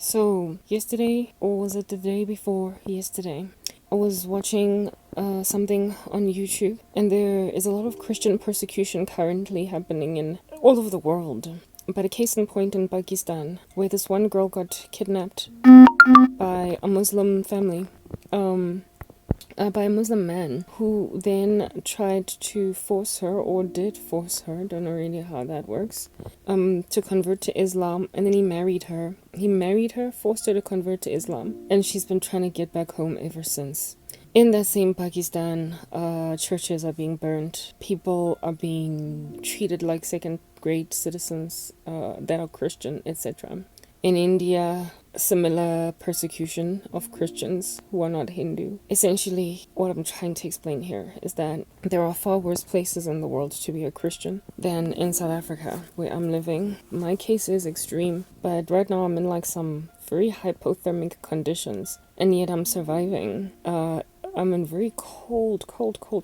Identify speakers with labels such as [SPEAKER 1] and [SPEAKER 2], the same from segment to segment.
[SPEAKER 1] So, yesterday, or was it the day before yesterday, I was watching something on YouTube, and there is a lot of Christian persecution currently happening in all over the world. But a case in point in Pakistan, where this one girl got kidnapped by a Muslim family. By a Muslim man who then tried to force her, or did force her, don't know really how that works, to convert to Islam, and then he married her. He married her, forced her to convert to Islam, and she's been trying to get back home ever since. In that same Pakistan, churches are being burnt. People are being treated like second-grade citizens that are Christian, etc. In India, similar persecution of Christians who are not Hindu. Essentially, what I'm trying to explain here is that there are far worse places in the world to be a Christian than in South Africa, where I'm living. My case is extreme, but right now I'm in like some very hypothermic conditions, and yet I'm surviving. I'm in very cold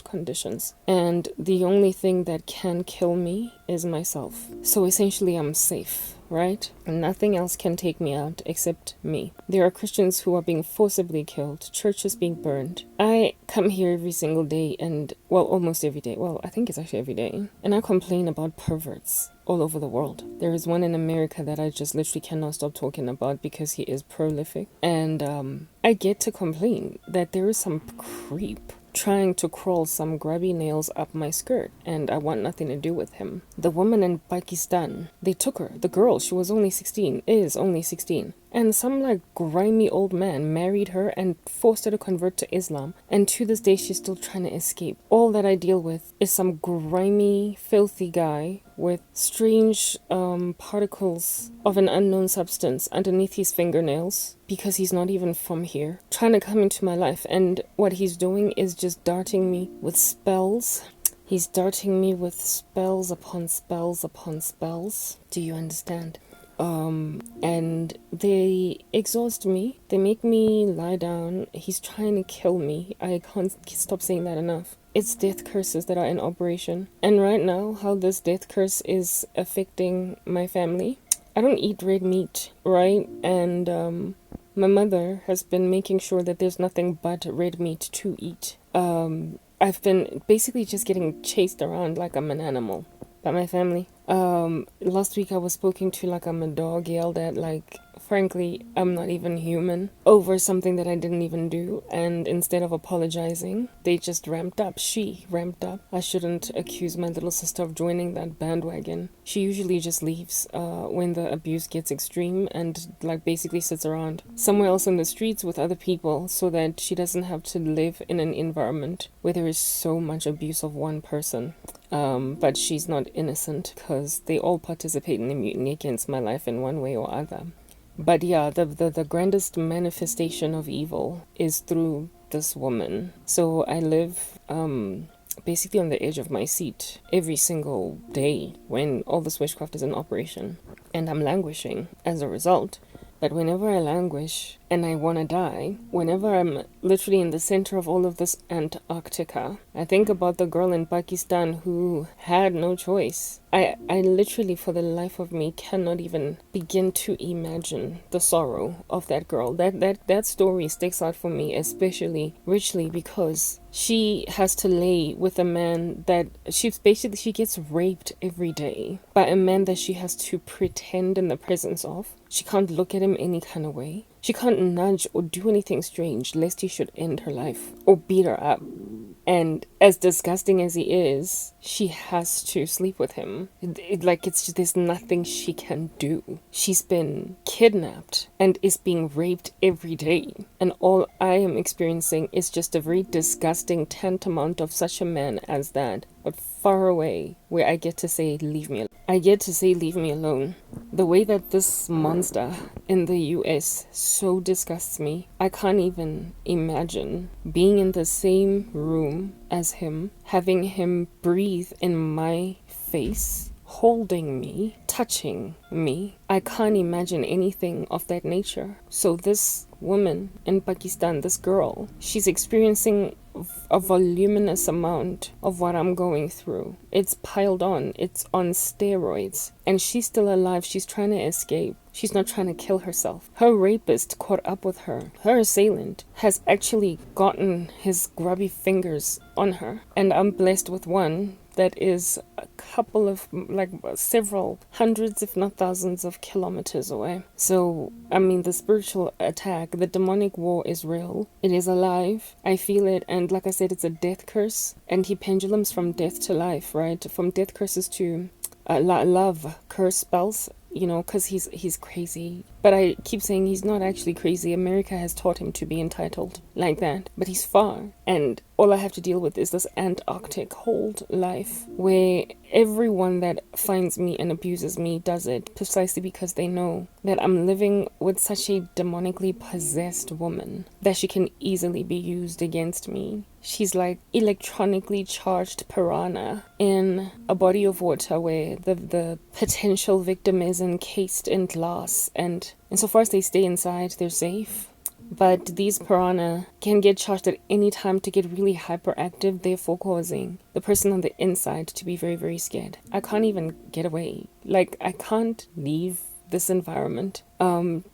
[SPEAKER 1] conditions. And the only thing that can kill me is myself. So essentially, I'm safe, right? And nothing else can take me out except me. There are Christians who are being forcibly killed, churches being burned. I come here every single day and, well, almost every day. Well, I think it's actually every day. And I complain about perverts all over the world. There is one in America that I just literally cannot stop talking about because he is prolific. And I get to complain that there is some creep trying to crawl some grubby nails up my skirt, and I want nothing to do with him. The woman in Pakistan, they took her. The girl, she was only 16, is only 16. And some like grimy old man married her and forced her to convert to Islam. And to this day, she's still trying to escape. All that I deal with is some grimy, filthy guy with strange particles of an unknown substance underneath his fingernails, because he's not even from here, trying to come into my life. And what he's doing is just darting me with spells. He's darting me with spells upon spells upon spells. Do you understand? And they exhaust me. They make me lie down. He's trying to kill me. I can't stop saying that enough. It's death curses that are in operation. And right now, how this death curse is affecting my family. I don't eat red meat, right? And my mother has been making sure that there's nothing but red meat to eat. I've been basically just getting chased around like I'm an animal by my family. Last week I was spoken to like I'm a dog, yelled at like, frankly, I'm not even human, over something that I didn't even do. And instead of apologizing, they just ramped up. She ramped up. I shouldn't accuse my little sister of joining that bandwagon. She usually just leaves when the abuse gets extreme, and like basically sits around somewhere else in the streets with other people, so that she doesn't have to live in an environment where there is so much abuse of one person. But she's not innocent, because they all participate in the mutiny against my life in one way or other. But yeah, the grandest manifestation of evil is through this woman. So I live basically on the edge of my seat every single day when all this witchcraft is in operation. And I'm languishing as a result. But whenever I languish and I want to die, whenever I'm literally in the center of all of this Antarctica, I think about the girl in Pakistan who had no choice. I literally, for the life of me, cannot even begin to imagine the sorrow of that girl. That story sticks out for me especially richly, because she has to lay with a man that she gets raped every day by a man that she has to pretend in the presence of. She can't look at him any kind of way. She can't nudge or do anything strange lest he should end her life or beat her up. And as disgusting as he is, she has to sleep with him. There's nothing she can do. She's been kidnapped and is being raped every day. And all I am experiencing is just a very disgusting tantamount of such a man as that, but far away, where I get to say, leave me alone. I get to say, leave me alone. The way that this monster in the US so disgusts me, I can't even imagine being in the same room as him, having him breathe in my face, holding me, touching me. I can't imagine anything of that nature. So this woman in Pakistan, this girl, she's experiencing a voluminous amount of what I'm going through. It's piled on. It's on steroids. And she's still alive. She's trying to escape. She's not trying to kill herself. Her rapist caught up with her. Her assailant has actually gotten his grubby fingers on her. And I'm blessed with one that is a couple of, like, several hundreds, if not thousands of kilometers away. So, I mean, the spiritual attack, the demonic war is real. It is alive. I feel it. And like I said, it's a death curse. And he pendulums from death to life, right? From death curses to love curse spells, you know, because he's crazy. But I keep saying he's not actually crazy. America has taught him to be entitled like that. But he's far. And all I have to deal with is this Antarctic hold life where everyone that finds me and abuses me does it precisely because they know that I'm living with such a demonically possessed woman that she can easily be used against me. She's like electronically charged piranha in a body of water where the potential victim is encased in glass, and insofar as they stay inside, they're safe. But these piranha can get charged at any time to get really hyperactive, therefore causing the person on the inside to be very, very scared. I can't even get away. Like, I can't leave this environment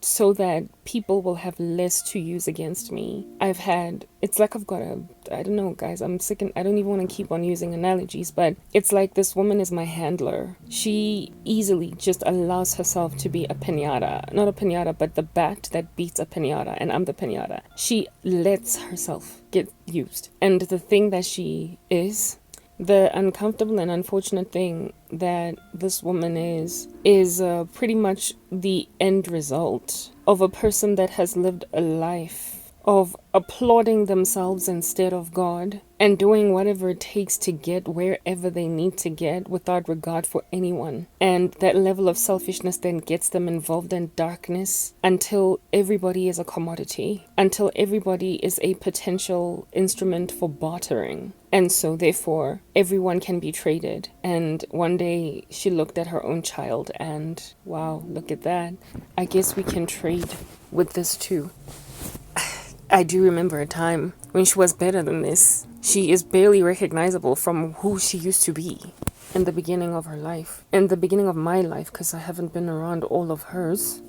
[SPEAKER 1] so that people will have less to use against me. It's like I've got I don't know, guys, I'm sick and I don't even want to keep on using analogies, but it's like this woman is my handler. She easily just allows herself to be a piñata. Not a piñata, but the bat that beats a piñata, and I'm the piñata. She lets herself get used. And the thing that she is, the uncomfortable and unfortunate thing that this woman is pretty much the end result of a person that has lived a life of applauding themselves instead of God and doing whatever it takes to get wherever they need to get without regard for anyone. And that level of selfishness then gets them involved in darkness until everybody is a commodity, until everybody is a potential instrument for bartering. And so therefore everyone can be traded. And one day she looked at her own child and, wow, look at that. I guess we can trade with this too. I do remember a time when she was better than this. She is barely recognizable from who she used to be in the beginning of her life. In the beginning of my life, because I haven't been around all of hers.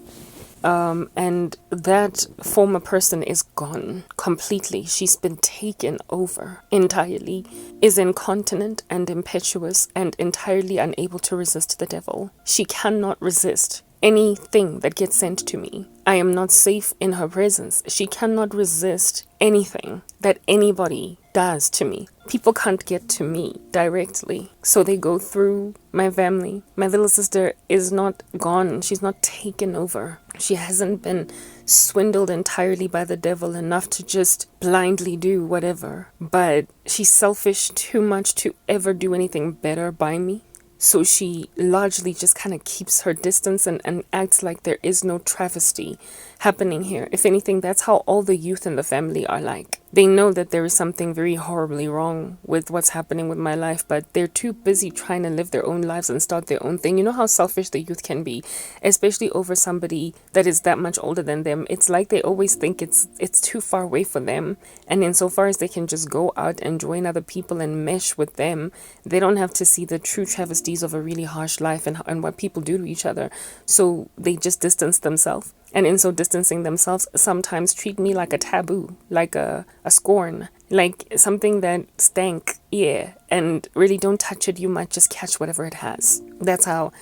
[SPEAKER 1] And that former person is gone completely. She's been taken over entirely, is incontinent and impetuous and entirely unable to resist the devil. She cannot resist anything that gets sent to me. I am not safe in her presence. She cannot resist anything that anybody does to me. People can't get to me directly, so they go through my family. My little sister is not gone. She's not taken over. She hasn't been swindled entirely by the devil enough to just blindly do whatever. But she's selfish too much to ever do anything better by me. So she largely just kind of keeps her distance and acts like there is no travesty happening here. If anything, that's how all the youth in the family are like. They know that there is something very horribly wrong with what's happening with my life, but they're too busy trying to live their own lives and start their own thing. You know how selfish the youth can be, especially over somebody that is that much older than them. It's like they always think it's too far away for them. And insofar as they can just go out and join other people and mesh with them, they don't have to see the true travesties of a really harsh life and what people do to each other. So they just distance themselves. And in so distancing themselves, sometimes treat me like a taboo, like a scorn, like something that stank, yeah, and really don't touch it. You might just catch whatever it has. That's how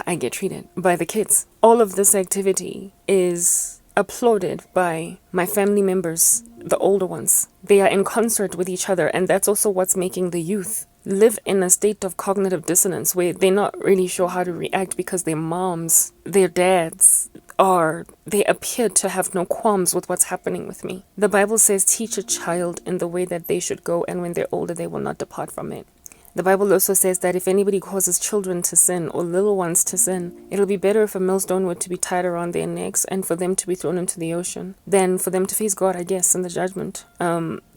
[SPEAKER 1] I get treated by the kids. All of this activity is applauded by my family members, the older ones. They are in concert with each other, and that's also what's making the youth live in a state of cognitive dissonance where they're not really sure how to react because their moms, their dads, they appear to have no qualms with what's happening with me. The Bible says, teach a child in the way that they should go, and when they're older, they will not depart from it. The Bible also says that if anybody causes children to sin or little ones to sin, it'll be better if a millstone were to be tied around their necks and for them to be thrown into the ocean than for them to face God, I guess, in the judgment.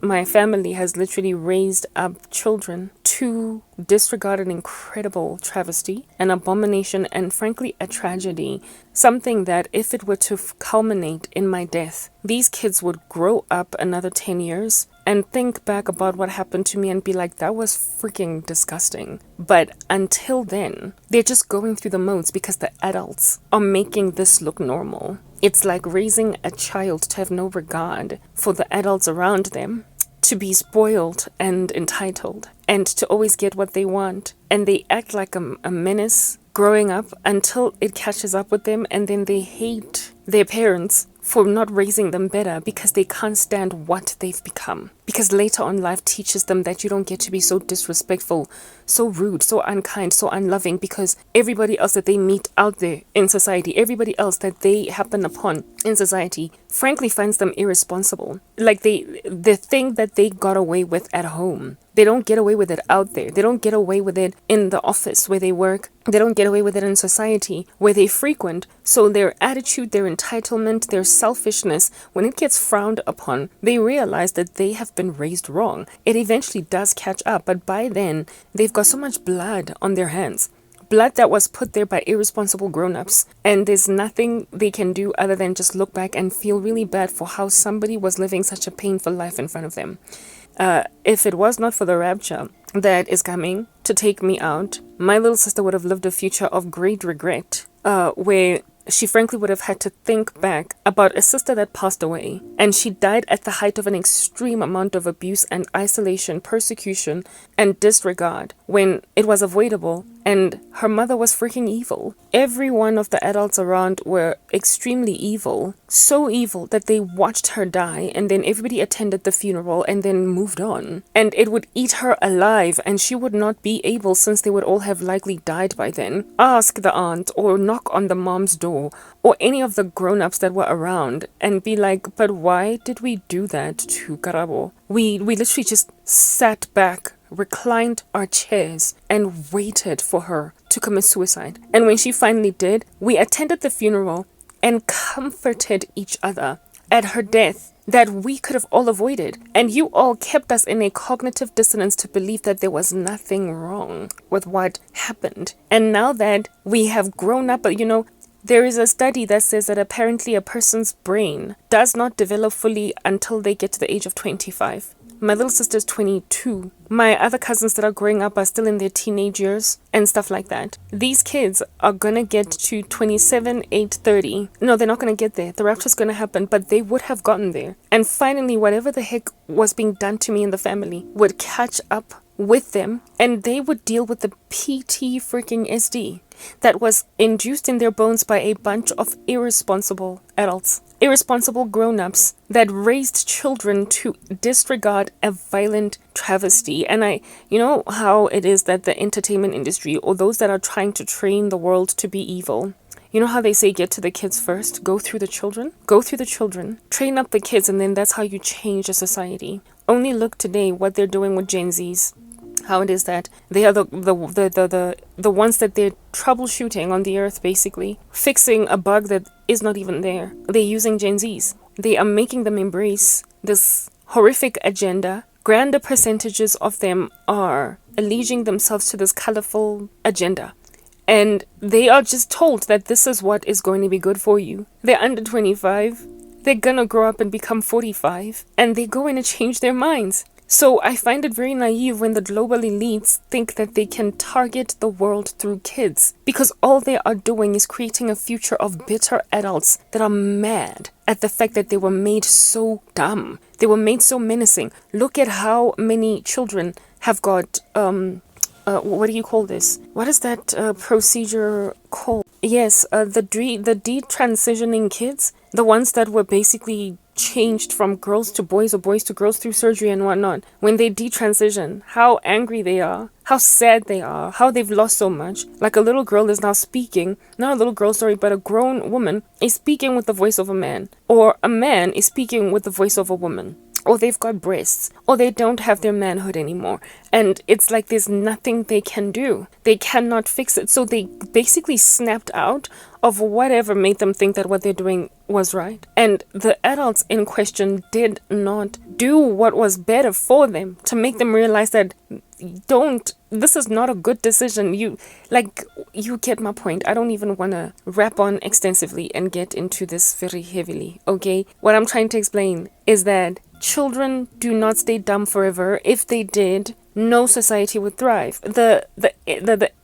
[SPEAKER 1] My family has literally raised up children to disregard an incredible travesty, an abomination, and frankly, a tragedy. Something that, if it were to culminate in my death, these kids would grow up another 10 years and think back about what happened to me and be like, that was freaking disgusting. But until then, they're just going through the modes because the adults are making this look normal. It's like raising a child to have no regard for the adults around them, to be spoiled and entitled, and to always get what they want. And they act like a menace growing up until it catches up with them, and then they hate their parents for not raising them better because they can't stand what they've become. Because later on, life teaches them that you don't get to be so disrespectful, so rude, so unkind, so unloving, because everybody else that they meet out there in society, everybody else that they happen upon in society, frankly finds them irresponsible. Like the thing that they got away with at home, they don't get away with it out there. They don't get away with it in the office where they work. They don't get away with it in society where they frequent. So their attitude, their entitlement, their selfishness, when it gets frowned upon, they realize that they have been raised wrong. It eventually does catch up, but by then, they've got so much blood on their hands. Blood that was put there by irresponsible grown-ups, and there's nothing they can do other than just look back and feel really bad for how somebody was living such a painful life in front of them. If it was not for the rapture that is coming to take me out, my little sister would have lived a future of great regret, where she frankly would have had to think back about a sister that passed away, and she died at the height of an extreme amount of abuse and isolation, persecution, and disregard when it was avoidable, and her mother was freaking evil. Every one of the adults around were extremely evil, so evil that they watched her die, and then everybody attended the funeral and then moved on. And it would eat her alive, and she would not be able, since they would all have likely died by then, ask the aunt or knock on the mom's door or any of the grown-ups that were around and be like, but why did we do that to Karabo? We literally just sat back, reclined our chairs, and waited for her to commit suicide. And when she finally did, we attended the funeral and comforted each other at her death that we could have all avoided. And you all kept us in a cognitive dissonance to believe that there was nothing wrong with what happened. And now that we have grown up, there is a study that says that apparently a person's brain does not develop fully until they get to the age of 25. My little sister's 22. My other cousins that are growing up are still in their teenage years and stuff like that. These kids are gonna get to 27, 8, 30. No, they're not gonna get there. The rapture's gonna happen, but they would have gotten there. And finally, whatever the heck was being done to me in the family would catch up with them, and they would deal with the PT freaking SD that was induced in their bones by a bunch of irresponsible adults, irresponsible grown-ups that raised children to disregard a violent travesty. And you know how it is that the entertainment industry, or those that are trying to train the world to be evil, you know how they say get to the kids first, go through the children? Go through the children, train up the kids, and then that's how you change a society. Only look today what they're doing with Gen Zs. How it is that they are the ones that they're troubleshooting on the earth, basically fixing a bug that is not even there. They're using Gen Zs. They are making them embrace this horrific agenda. Grander percentages of them are alleging themselves to this colorful agenda, and they are just told that this is what is going to be good for you. They're under 25. They're gonna grow up and become 45, and they're going to change their minds. So I find it very naive when the global elites think that they can target the world through kids, because all they are doing is creating a future of bitter adults that are mad at the fact that they were made so dumb. They were made so menacing. Look at how many children have got, what do you call this? What is that procedure called? Yes, the detransitioning kids, the ones that were basically changed from girls to boys or boys to girls through surgery and whatnot. When they detransition, how angry they are, how sad they are, how they've lost so much. Like a little girl is now speaking, not a little girl, sorry, but a grown woman is speaking with the voice of a man, or a man is speaking with the voice of a woman. Or they've got breasts, or they don't have their manhood anymore. And it's like there's nothing they can do. They cannot fix it. So they basically snapped out of whatever made them think that what they're doing was right. And the adults in question did not do what was better for them to make them realize that don't, this is not a good decision. You get my point. I don't even want to rap on extensively and get into this very heavily, okay? What I'm trying to explain is that children do not stay dumb forever. If they did, no society would thrive. The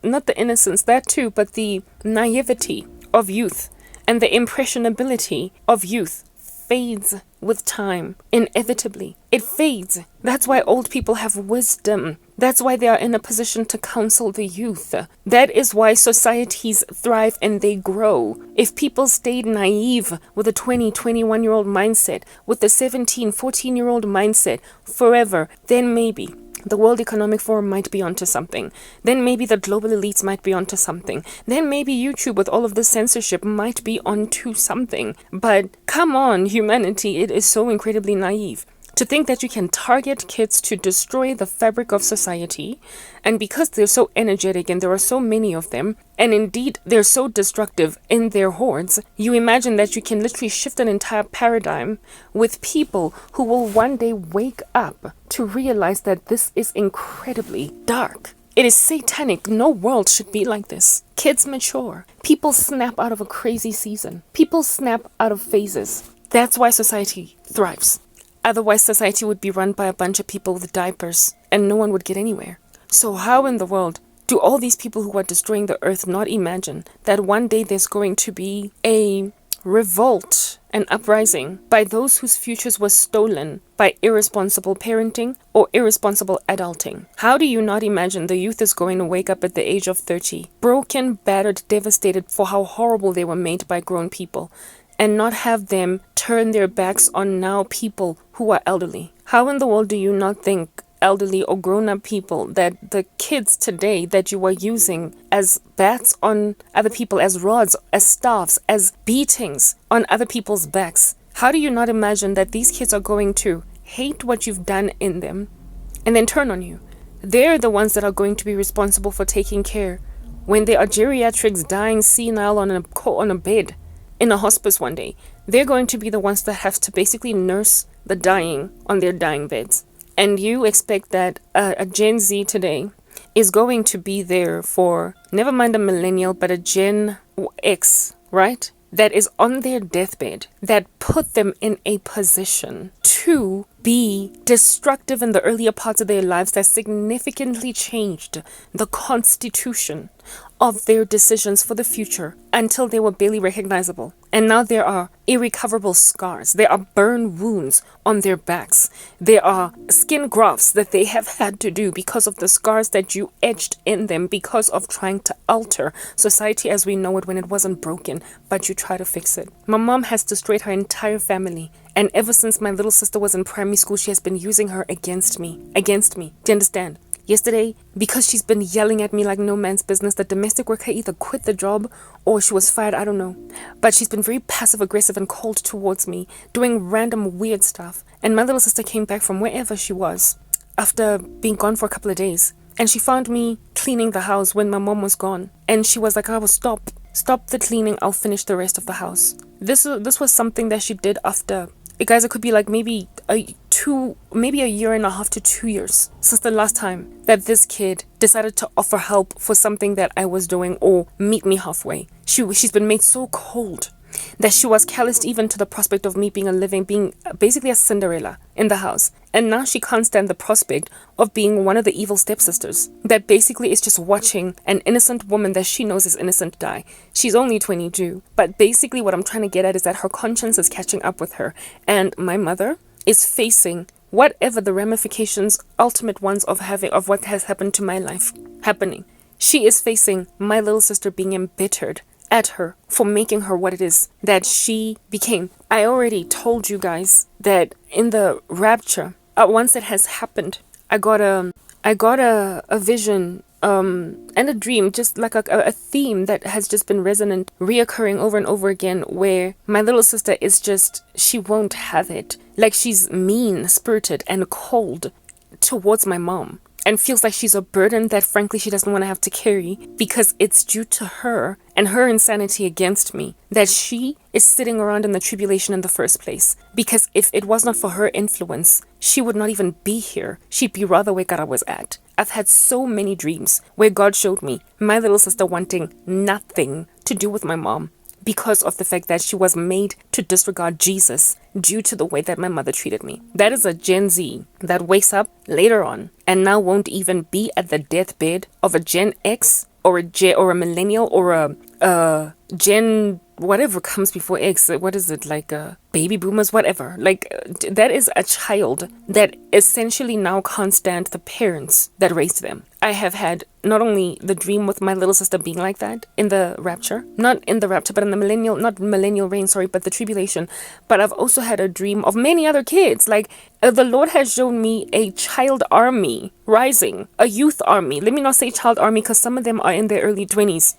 [SPEAKER 1] not the innocence, that too, but the naivety of youth and the impressionability of youth fades with time, inevitably. It fades. That's why old people have wisdom. That's why they are in a position to counsel the youth. That is why societies thrive and they grow. If people stayed naive with a 20, 21-year-old mindset, with the 17, 14-year-old mindset forever, then maybe the World Economic Forum might be onto something. Then maybe the global elites might be onto something. Then maybe YouTube with all of the censorship might be onto something. But come on, humanity, it is so incredibly naive to think that you can target kids to destroy the fabric of society. And because they're so energetic and there are so many of them, and indeed they're so destructive in their hordes, you imagine that you can literally shift an entire paradigm with people who will one day wake up to realize that this is incredibly dark. It is satanic. No world should be like this. Kids mature. People snap out of a crazy season. People snap out of phases. That's why society thrives. Otherwise, society would be run by a bunch of people with diapers and no one would get anywhere. So how in the world do all these people who are destroying the earth not imagine that one day there's going to be a revolt, an uprising by those whose futures were stolen by irresponsible parenting or irresponsible adulting? How do you not imagine the youth is going to wake up at the age of 30, broken, battered, devastated for how horrible they were made by grown people, and not have them turn their backs on now people who are elderly? How in the world do you not think elderly or grown-up people, that the kids today that you are using as bats on other people, as rods, as staffs, as beatings on other people's backs, how do you not imagine that these kids are going to hate what you've done in them and then turn on you? They're the ones that are going to be responsible for taking care when they are geriatrics dying senile on a bed in a hospice one day. They're going to be the ones that have to basically nurse the dying on their dying beds. And you expect that a Gen Z today is going to be there for, never mind a millennial, but a Gen X, right? That is on their deathbed, that put them in a position to be destructive in the earlier parts of their lives, that significantly changed the constitution of their decisions for the future until they were barely recognizable. And now there are irrecoverable scars. There are burn wounds on their backs. There are skin grafts that they have had to do because of the scars that you etched in them because of trying to alter society as we know it when it wasn't broken, but you try to fix it. My mom has destroyed her entire family. And ever since my little sister was in primary school, she has been using her against me. Against me. Do you understand? Yesterday, because she's been yelling at me like no man's business, the domestic worker either quit the job or she was fired, I don't know. But she's been very passive aggressive and cold towards me, doing random weird stuff. And my little sister came back from wherever she was after being gone for a couple of days. And she found me cleaning the house when my mom was gone. And she was like, stop the cleaning, I'll finish the rest of the house. This was something that she did after, guys, it could be like maybe a year and a half to 2 years since the last time that this kid decided to offer help for something that I was doing or meet me halfway. She's been made so cold that she was calloused even to the prospect of me being basically a Cinderella in the house. And now she can't stand the prospect of being one of the evil stepsisters that basically is just watching an innocent woman that she knows is innocent die. She's only 22, but basically what I'm trying to get at is that her conscience is catching up with her, and my mother is facing whatever the ramifications, ultimate ones of what has happened to my life happening. She is facing my little sister being embittered at her for making her what it is that she became. I already told you guys that in the rapture, once it has happened, I got a vision and a dream, just like a theme that has just been resonant, reoccurring over and over again, where my little sister is just, she won't have it. Like, she's mean-spirited and cold towards my mom. and feels like she's a burden that frankly she doesn't want to have to carry, because it's due to her and her insanity against me that she is sitting around in the tribulation in the first place. Because if it was not for her influence, she would not even be here. She'd be rather where God was at. I've had so many dreams where God showed me my little sister wanting nothing to do with my mom, because of the fact that she was made to disregard Jesus due to the way that my mother treated me. That is a Gen Z that wakes up later on and now won't even be at the deathbed of a Gen X or a millennial or a Gen whatever comes before X. What is it, like baby boomers, whatever. Like that is a child that essentially now can't stand the parents that raised them. I have had not only the dream with my little sister being like that in the rapture, not in the rapture, but in the millennial reign, but the tribulation. But I've also had a dream of many other kids. Like the Lord has shown me a child army rising, a youth army. Let me not say child army, because some of them are in their early 20s.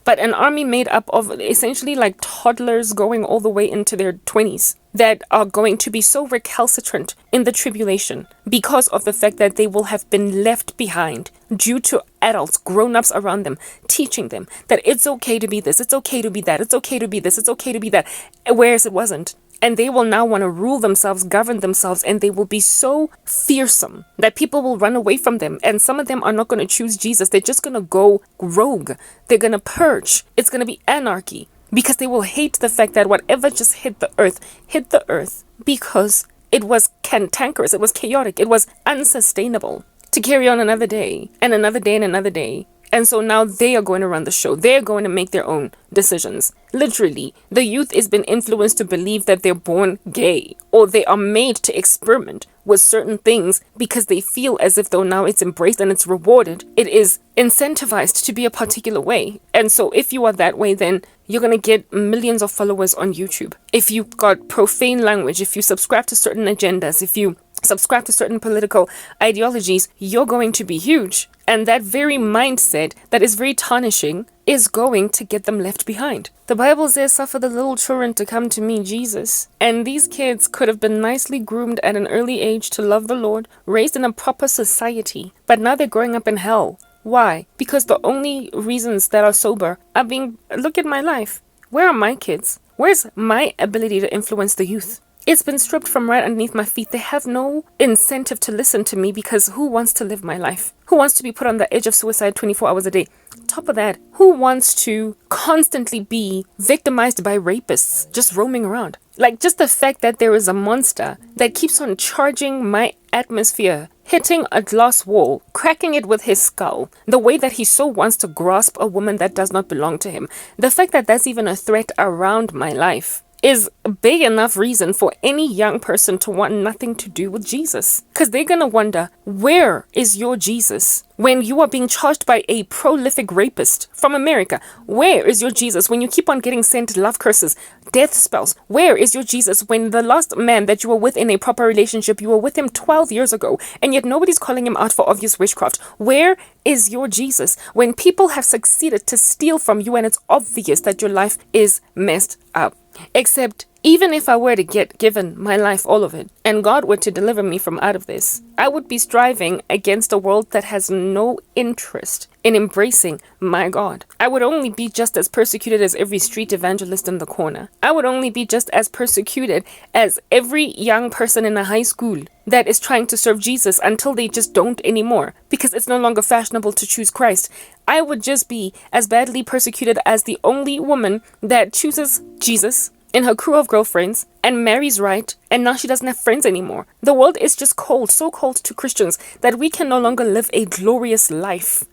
[SPEAKER 1] But an army made up of essentially like toddlers going all the way into their 20s that are going to be so recalcitrant in the tribulation because of the fact that they will have been left behind due to adults, grown-ups around them, teaching them that it's okay to be this, it's okay to be that, it's okay to be this, it's okay to be that, whereas it wasn't. And they will now want to rule themselves, govern themselves, and they will be so fearsome that people will run away from them. And some of them are not going to choose Jesus. They're just going to go rogue. They're going to purge. It's going to be anarchy, because they will hate the fact that whatever just hit the earth because it was cantankerous, it was chaotic, it was unsustainable to carry on another day and another day and another day. And so now they are going to run the show. They're going to make their own decisions. Literally, the youth has been influenced to believe that they're born gay, or they are made to experiment with certain things because they feel as if though now it's embraced and it's rewarded, it is incentivized to be a particular way. And so if you are that way, then you're going to get millions of followers on YouTube. If you got profane language, if you subscribe to certain agendas, if you subscribe to certain political ideologies, you're going to be huge. And that very mindset that is very tarnishing is going to get them left behind. The Bible says, suffer the little children to come to me, Jesus. And these kids could have been nicely groomed at an early age to love the Lord, raised in a proper society, but now they're growing up in hell. Why? Because the only reasons that are sober are being, look at my life. Where are my kids? Where's my ability to influence the youth? It's been stripped from right underneath my feet. They have no incentive to listen to me, because who wants to live my life? Who wants to be put on the edge of suicide 24 hours a day? Top of that, who wants to constantly be victimized by rapists just roaming around? Like, just the fact that there is a monster that keeps on charging my atmosphere, hitting a glass wall, cracking it with his skull, the way that he so wants to grasp a woman that does not belong to him. The fact that that's even a threat around my life is a big enough reason for any young person to want nothing to do with Jesus. Because they're going to wonder, where is your Jesus when you are being charged by a prolific rapist from America? Where is your Jesus when you keep on getting sent love curses, death spells? Where is your Jesus when the last man that you were with in a proper relationship, you were with him 12 years ago, and yet nobody's calling him out for obvious witchcraft? Where is your Jesus when people have succeeded to steal from you and it's obvious that your life is messed up? Except, even if I were to get given my life, all of it, and God were to deliver me from out of this, I would be striving against a world that has no interest in embracing my God. I would only be just as persecuted as every street evangelist in the corner. I would only be just as persecuted as every young person in a high school that is trying to serve Jesus until they just don't anymore, because it's no longer fashionable to choose Christ. I would just be as badly persecuted as the only woman that chooses Jesus in her crew of girlfriends and marries right, and now she doesn't have friends anymore. The world is just cold, so cold to Christians that we can no longer live a glorious life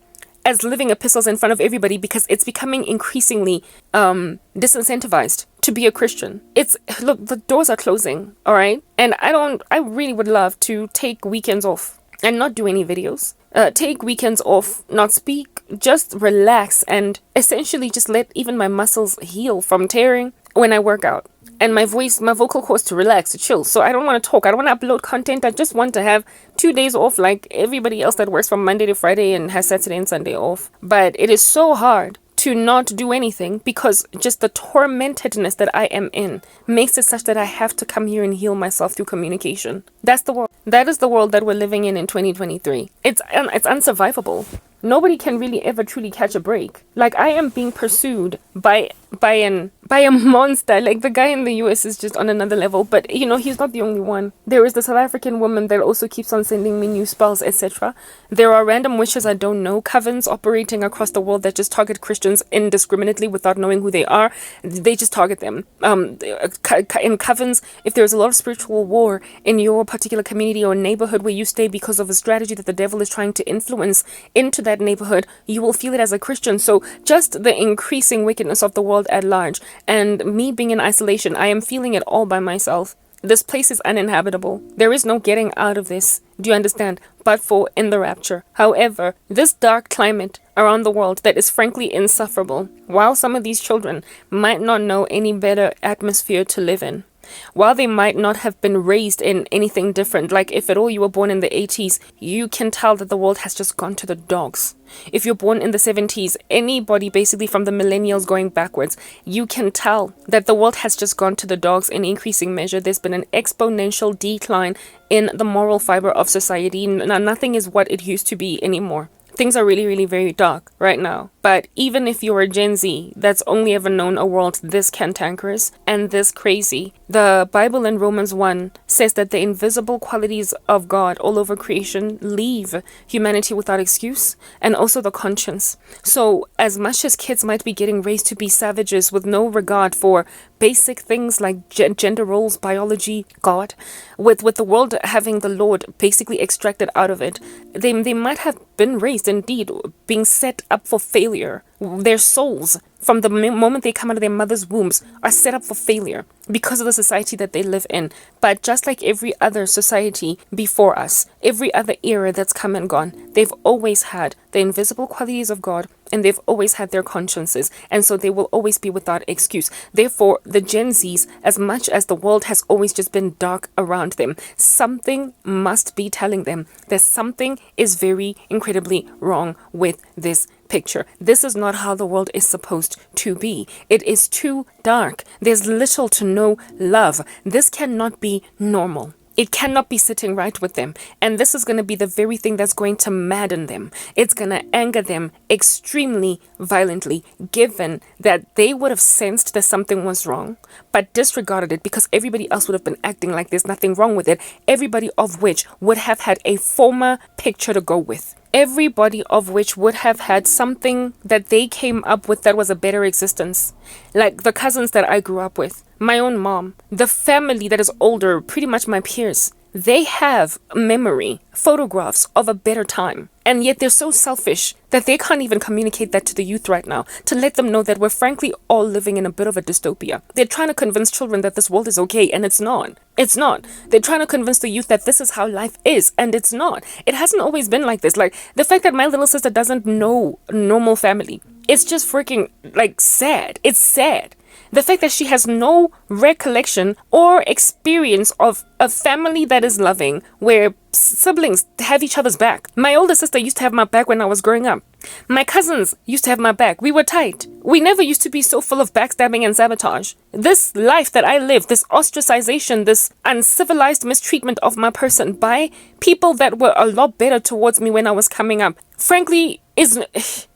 [SPEAKER 1] as living epistles in front of everybody, because it's becoming increasingly disincentivized to be a Christian. Look, the doors are closing, all right? And I really would love to take weekends off and not do any videos. Take weekends off, not speak, just relax, and essentially just let even my muscles heal from tearing when I work out. And my vocal cords to relax, to chill. So I don't want to talk. I don't want to upload content. I just want to have 2 days off like everybody else that works from Monday to Friday and has Saturday and Sunday off. But it is so hard to not do anything, because just the tormentedness that I am in makes it such that I have to come here and heal myself through communication. That's the world. That is the world that we're living in 2023. It's unsurvivable. Nobody can really ever truly catch a break. Like, I am being pursued by a monster. Like, the guy in the US is just on another level, but he's not the only one. There is the South African woman that also keeps on sending me new spells, etc. There are random witches I don't know, covens operating across the world that just target Christians indiscriminately without knowing who they are. They just target them. In covens, if there's a lot of spiritual war in your particular community or neighborhood where you stay because of a strategy that the devil is trying to influence into that neighborhood, you will feel it as a Christian. So just the increasing wickedness of the world at large, and me being in isolation, I am feeling it all by myself. This place is uninhabitable. There is no getting out of this. Do you understand? But for in the rapture. However, this dark climate around the world that is frankly insufferable, while some of these children might not know any better atmosphere to live in, while they might not have been raised in anything different, like if at all you were born in the 80s, you can tell that the world has just gone to the dogs. If you're born in the 70s, anybody basically from the millennials going backwards, you can tell that the world has just gone to the dogs in increasing measure. There's been an exponential decline in the moral fiber of society. Nothing is what it used to be anymore. Things are really, really very dark right now. But even if you're a Gen Z that's only ever known a world this cantankerous and this crazy, the Bible in Romans 1 says that the invisible qualities of God all over creation leave humanity without excuse, and also the conscience. So as much as kids might be getting raised to be savages with no regard for basic things like gender roles, biology, God, with the world having the Lord basically extracted out of it, they might have been raised indeed being set up for failure. Their souls, from the moment they come out of their mother's wombs, are set up for failure because of the society that they live in. But just like every other society before us, every other era that's come and gone, they've always had the invisible qualities of God, and they've always had their consciences, and so they will always be without excuse. Therefore, the Gen Zs, as much as the world has always just been dark around them, something must be telling them that something is very incredibly wrong with this picture. This is not how the world is supposed to be. It is too dark. There's little to no love. This cannot be normal. It cannot be sitting right with them. And this is going to be the very thing that's going to madden them. It's going to anger them extremely violently, given that they would have sensed that something was wrong, but disregarded it because everybody else would have been acting like there's nothing wrong with it. Everybody of which would have had a former picture to go with. Everybody of which would have had something that they came up with that was a better existence. Like the cousins that I grew up with, my own mom, the family that is older, pretty much my peers. They have memory, photographs of a better time. And yet they're so selfish that they can't even communicate that to the youth right now, to let them know that we're frankly all living in a bit of a dystopia. They're trying to convince children that this world is okay, and it's not. It's not. They're trying to convince the youth that this is how life is, and it's not. It hasn't always been like this. Like, the fact that my little sister doesn't know normal family, it's just freaking, like, sad. It's sad. The fact that she has no recollection or experience of a family that is loving, where siblings have each other's back. My older sister used to have my back when I was growing up. My cousins used to have my back. We were tight. We never used to be so full of backstabbing and sabotage. This life that I live, this ostracization, this uncivilized mistreatment of my person by people that were a lot better towards me when I was coming up, frankly, is...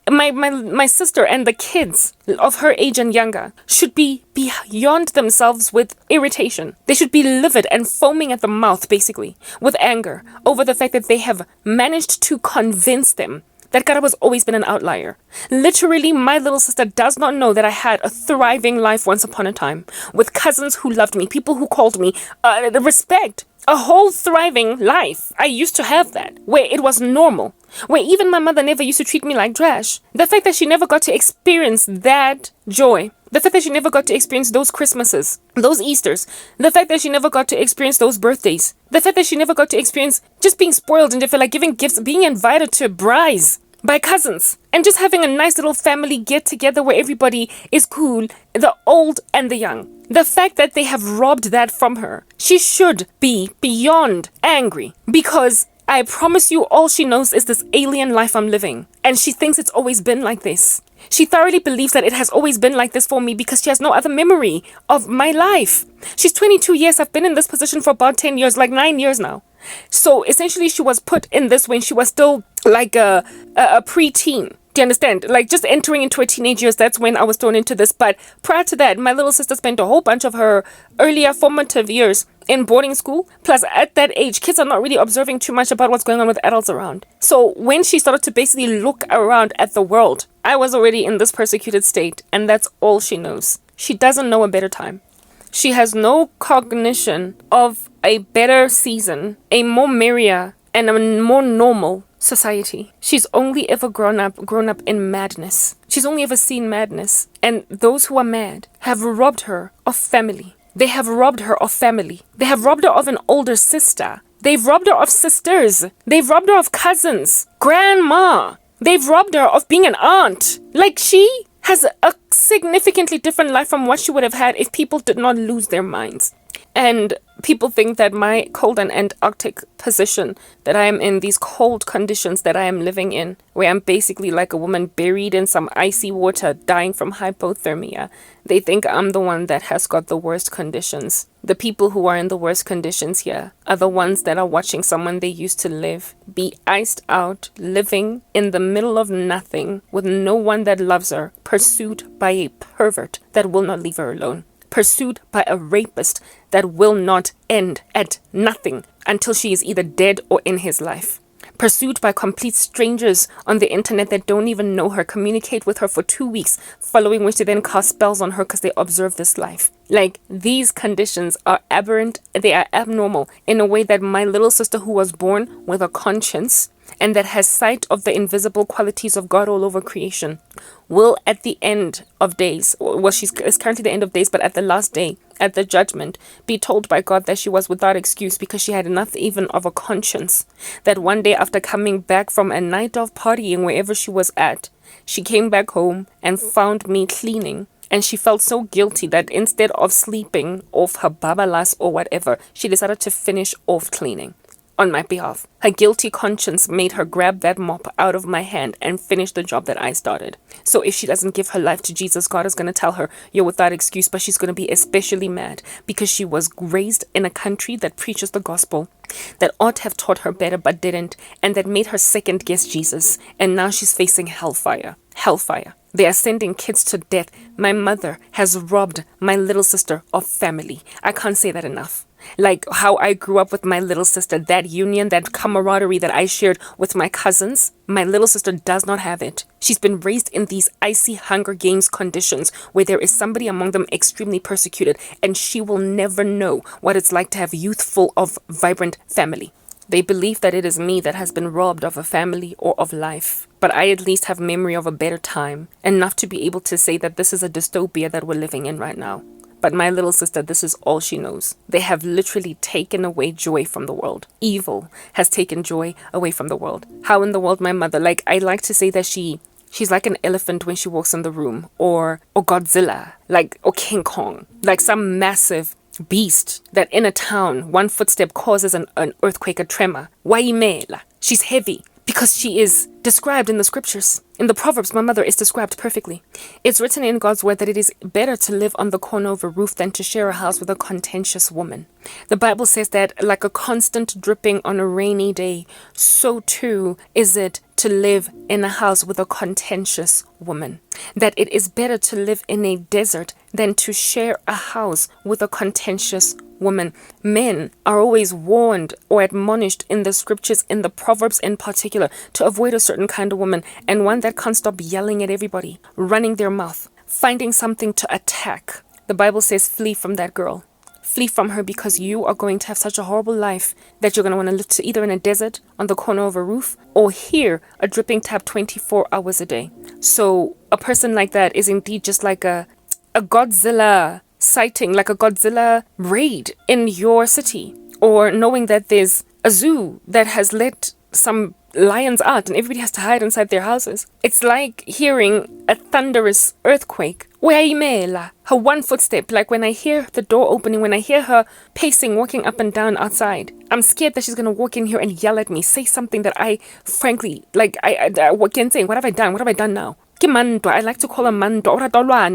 [SPEAKER 1] My sister and the kids of her age and younger should be beyond themselves with irritation. They should be livid and foaming at the mouth, basically, with anger over the fact that they have managed to convince them that God has always been an outlier. Literally, my little sister does not know that I had a thriving life once upon a time, with cousins who loved me, people who called me respect. A whole thriving life. I used to have that, where it was normal, where even my mother never used to treat me like trash. The fact that she never got to experience that joy, the fact that she never got to experience those Christmases, those Easters, the fact that she never got to experience those birthdays, the fact that she never got to experience just being spoiled and feel like giving gifts, being invited to brides by cousins, and just having a nice little family get together where everybody is cool, the old and the young. The fact that they have robbed that from her, she should be beyond angry, because I promise you all she knows is this alien life I'm living, and she thinks it's always been like this. She thoroughly believes that it has always been like this for me because she has no other memory of my life. She's 22 years. I've been in this position for about 10 years, like 9 years now. So essentially she was put in this when she was still like a preteen. Do you understand? Like just entering into her teenage years, that's when I was thrown into this. But prior to that, my little sister spent a whole bunch of her earlier formative years in boarding school. Plus, at that age, kids are not really observing too much about what's going on with adults around. So when she started to basically look around at the world, I was already in this persecuted state, and that's all she knows. She doesn't know a better time. She has no cognition of a better season, a more merrier and a more normal society. She's only ever grown up in madness. She's only ever seen madness. And those who are mad have robbed her of family. They have robbed her of family. They have robbed her of an older sister. They've robbed her of sisters. They've robbed her of cousins, grandma. They've robbed her of being an aunt. Like, she has a significantly different life from what she would have had if people did not lose their minds. And people think that my cold and Antarctic position that I am in, these cold conditions that I am living in, where I'm basically like a woman buried in some icy water, dying from hypothermia, they think I'm the one that has got the worst conditions. The people who are in the worst conditions here are the ones that are watching someone they used to live be iced out, living in the middle of nothing with no one that loves her, pursued by a pervert that will not leave her alone. Pursued by a rapist that will not end at nothing until she is either dead or in his life. Pursued by complete strangers on the internet that don't even know her, communicate with her for 2 weeks, following which they then cast spells on her because they observe this life. Like, these conditions are aberrant, they are abnormal in a way that my little sister, who was born with a conscience and that has sight of the invisible qualities of God all over creation, will at the end of days, well, it's currently the end of days, but at the last day, at the judgment, be told by God that she was without excuse because she had enough even of a conscience that one day, after coming back from a night of partying wherever she was at, she came back home and found me cleaning. And she felt so guilty that instead of sleeping off her babalas or whatever, she decided to finish off cleaning on my behalf. Her guilty conscience made her grab that mop out of my hand and finish the job that I started. So if she doesn't give her life to Jesus, God is going to tell her, you're without excuse, but she's going to be especially mad because she was raised in a country that preaches the gospel, that ought to have taught her better but didn't, and that made her second guess Jesus. And now she's facing hellfire. Hellfire. They are sending kids to death. My mother has robbed my little sister of family. I can't say that enough. Like how I grew up with my little sister, that union, that camaraderie that I shared with my cousins, my little sister does not have it. She's been raised in these icy Hunger Games conditions where there is somebody among them extremely persecuted, and she will never know what it's like to have youth full of vibrant family. They believe that it is me that has been robbed of a family or of life. But I at least have memory of a better time, enough to be able to say that this is a dystopia that we're living in right now. But my little sister, this is all she knows. They have literally taken away joy from the world. Evil has taken joy away from the world. How in the world my mother, like, I like to say that she's like an elephant when she walks in the room, or Godzilla, like, or King Kong, like some massive beast that in a town, one footstep causes an earthquake, a tremor. Waimela. She's heavy because she is described in the scriptures. In the Proverbs, my mother is described perfectly. It's written in God's word that it is better to live on the corner of a roof than to share a house with a contentious woman. The Bible says that like a constant dripping on a rainy day, so too is it to live in a house with a contentious woman. That it is better to live in a desert than to share a house with a contentious woman. Men are always warned or admonished in the scriptures, in the Proverbs in particular, to avoid a certain kind of woman, and one that can't stop yelling at everybody, running their mouth, finding something to attack. The Bible says flee from that girl. Flee from her, because you are going to have such a horrible life that you're going to want to live to either in a desert, on the corner of a roof, or hear a dripping tap 24 hours a day. So a person like that is indeed just like a Godzilla sighting, like a Godzilla raid in your city, or knowing that there's a zoo that has let some lions out and everybody has to hide inside their houses. It's like hearing a thunderous earthquake. Her one footstep, like when I hear the door opening, when I hear her pacing, walking up and down outside, I'm scared that she's going to walk in here and yell at me, say something that I, frankly, like, I can't say, what have I done? What have I done now? I like to call her Mando.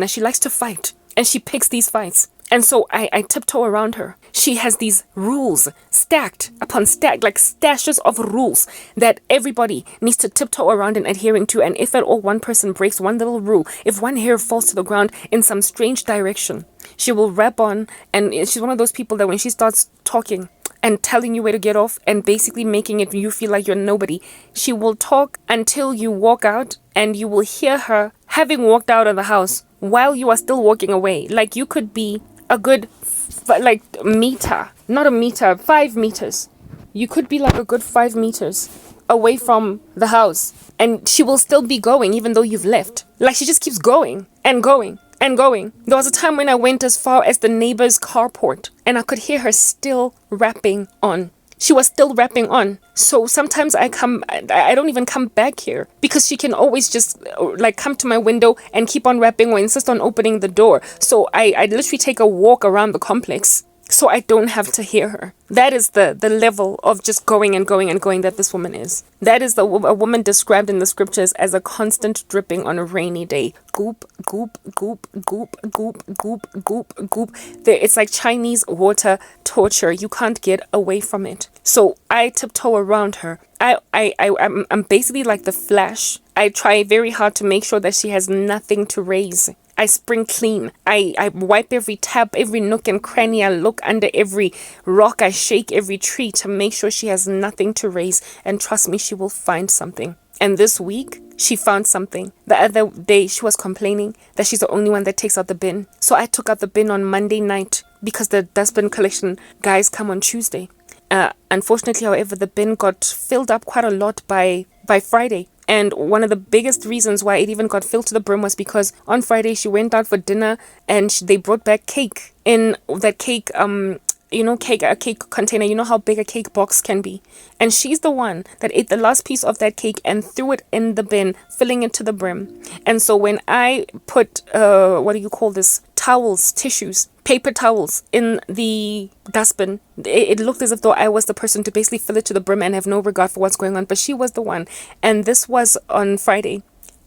[SPEAKER 1] She likes to fight. And she picks these fights. And so I tiptoe around her. She has these rules stacked upon stacked, like stashes of rules that everybody needs to tiptoe around and adhering to. And if at all one person breaks one little rule, if one hair falls to the ground in some strange direction, she will rap on. And she's one of those people that when she starts talking and telling you where to get off and basically making it you feel like you're nobody, she will talk until you walk out, and you will hear her having walked out of the house while you are still walking away. Like you could be a good meter, not a meter, 5 meters. You could be like a good 5 meters away from the house, and she will still be going even though you've left. Like she just keeps going and going and going. There was a time when I went as far as the neighbor's carport, and I could hear her still rapping on. She was still rapping on. So sometimes I don't even come back here because she can always just like come to my window and keep on rapping or insist on opening the door. So I literally take a walk around the complex so I don't have to hear her. That is the level of just going and going and going that this woman is. That is a woman described in the scriptures as a constant dripping on a rainy day. Goop, goop, goop, goop, goop, goop, goop, goop. It's like Chinese water torture. You can't get away from it. So I tiptoe around her. I'm basically like the Flash. I try very hard to make sure that she has nothing to raise. I spring clean. I wipe every tap, every nook and cranny. I look under every rock. I shake every tree to make sure she has nothing to raise. And trust me, she will find something. And this week, she found something. The other day, she was complaining that she's the only one that takes out the bin. So I took out the bin on Monday night because the dustbin collection guys come on Tuesday. Unfortunately, however, the bin got filled up quite a lot by Friday. And one of the biggest reasons why it even got filled to the brim was because on Friday she went out for dinner and they brought back cake in that cake, a cake container. You know how big a cake box can be. And she's the one that ate the last piece of that cake and threw it in the bin, filling it to the brim. And so when I put, towels, tissues, paper towels in the dustbin, it looked as if though I was the person to basically fill it to the brim and have no regard for what's going on. But she was the one. And this was on Friday.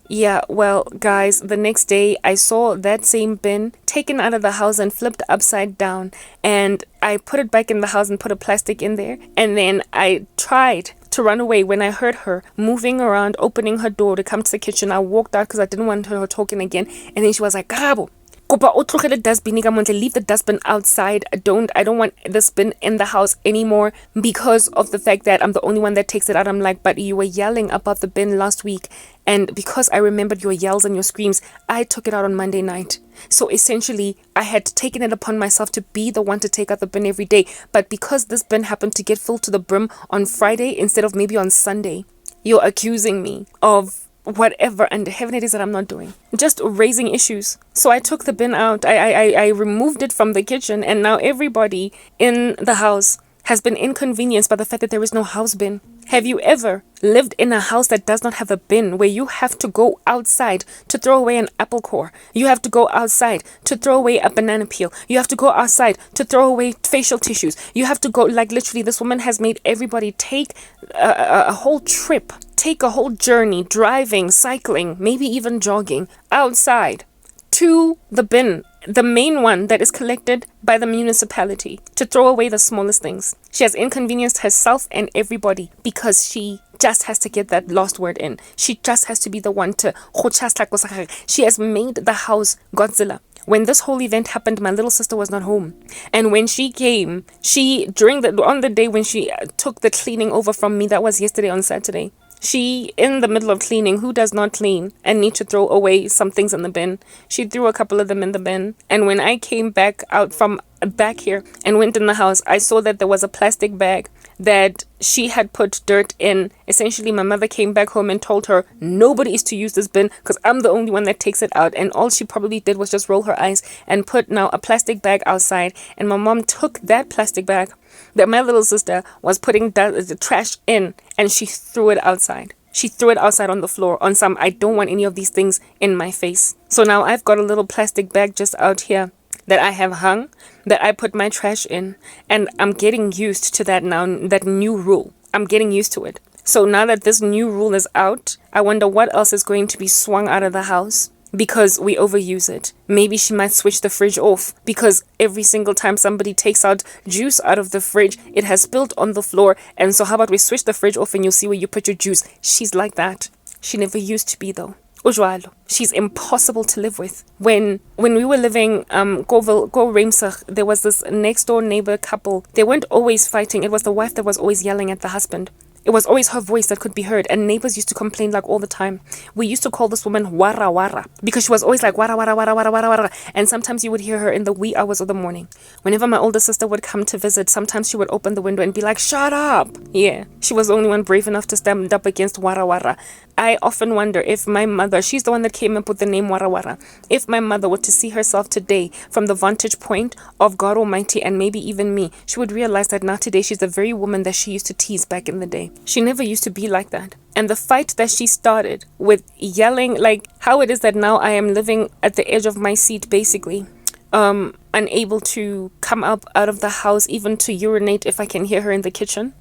[SPEAKER 1] Yeah, well, guys, the next day I saw that same bin taken out of the house and flipped upside down. And I put it back in the house and put a plastic in there. And then I tried to run away when I heard her moving around, opening her door to come to the kitchen. I walked out because I didn't want her talking again. And then she was like, Karabo, leave the dustbin outside. I don't want this bin in the house anymore because of the fact that I'm the only one that takes it out. I'm like, but you were yelling about the bin last week, and because I remembered your yells and your screams, I took it out on Monday night. So essentially I had taken it upon myself to be the one to take out the bin every day. But because this bin happened to get filled to the brim on Friday instead of maybe on Sunday, you're accusing me of whatever under heaven it is that I'm not doing. Just raising issues. So I took the bin out. I removed it from the kitchen, and now everybody in the house has been inconvenienced by the fact that there is no house bin. Have you ever lived in a house that does not have a bin, where you have to go outside to throw away an apple core? You have to go outside to throw away a banana peel. You have to go outside to throw away facial tissues. You have to go, like literally, this woman has made everybody take a whole trip, take a whole journey, driving, cycling, maybe even jogging outside to the bin, the main one that is collected by the municipality, to throw away the smallest things. She has inconvenienced herself and everybody because she just has to get that last word in. She just has to be the one to... She has made the house Godzilla. When this whole event happened, my little sister was not home. And when she came, on the day when she took the cleaning over from me, that was yesterday on Saturday, she, in the middle of cleaning, who does not clean and need to throw away some things in the bin, she threw a couple of them in the bin. And when I came back out from back here and went in the house, I saw that there was a plastic bag that she had put dirt in. Essentially, my mother came back home and told her nobody is to use this bin because I'm the only one that takes it out. And all she probably did was just roll her eyes and put now a plastic bag outside. And my mom took that plastic bag that my little sister was putting the trash in, and she threw it outside. She threw it outside on the floor on some, I don't want any of these things in my face. So now I've got a little plastic bag just out here that I have hung, that I put my trash in, and I'm getting used to that now, that new rule. I'm getting used to it. So now that this new rule is out, I wonder what else is going to be swung out of the house. because we overuse it. Maybe she might switch the fridge off because every single time somebody takes out juice out of the fridge, it has spilled on the floor. And so how about we switch the fridge off and you'll see where you put your juice. She's like that. She never used to be though. Ujwalo. She's impossible to live with. When we were living go Ramsach, there was this next door neighbor couple. They weren't always fighting. It was the wife that was always yelling at the husband. It was always her voice that could be heard, and neighbors used to complain like all the time. We used to call this woman Wara Wara because she was always like Wara Wara Wara Wara Wara Wara, and sometimes you would hear her in the wee hours of the morning. Whenever my older sister would come to visit, sometimes she would open the window and be like, "Shut up!" Yeah, she was the only one brave enough to stand up against Wara Wara. I often wonder if my mother, she's the one that came up with the name Wara Wara, if my mother were to see herself today from the vantage point of God Almighty and maybe even me, she would realize that now today she's the very woman that she used to tease back in the day. She never used to be like that. And the fight that she started with yelling, like how it is that now I am living at the edge of my seat basically, unable to come up out of the house even to urinate if I can hear her in the kitchen,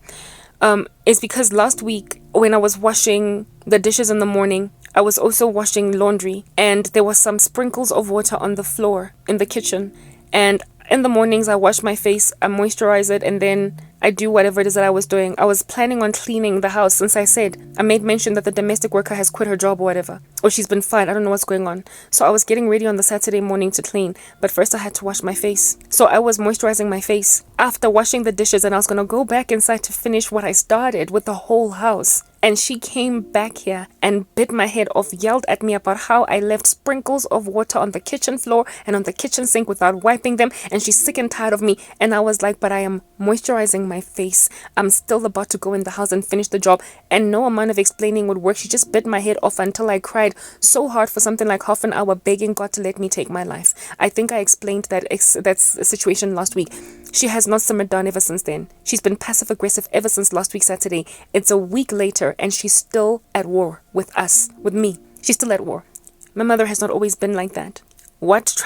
[SPEAKER 1] is because last week when I was washing the dishes in the morning, I was also washing laundry and there was some sprinkles of water on the floor in the kitchen. And in the mornings, I wash my face, I moisturize it, and then I do whatever it is that I was doing. I was planning on cleaning the house since I said, I made mention that the domestic worker has quit her job or whatever. Or she's been fired. I don't know what's going on. So I was getting ready on the Saturday morning to clean. But first I had to wash my face. So I was moisturizing my face after washing the dishes, and I was going to go back inside to finish what I started with the whole house. And she came back here and bit my head off, yelled at me about how I left sprinkles of water on the kitchen floor and on the kitchen sink without wiping them. And she's sick and tired of me. And I was like, but I am moisturizing my face. I'm still about to go in the house and finish the job. And no amount of explaining would work. She just bit my head off until I cried so hard for something like half an hour, begging God to let me take my life. I think I explained that situation last week. She has not simmered down ever since then. She's been passive aggressive ever since last week Saturday. It's a week later and she's still at war with us, with me. She's still at war. My mother has not always been like that. What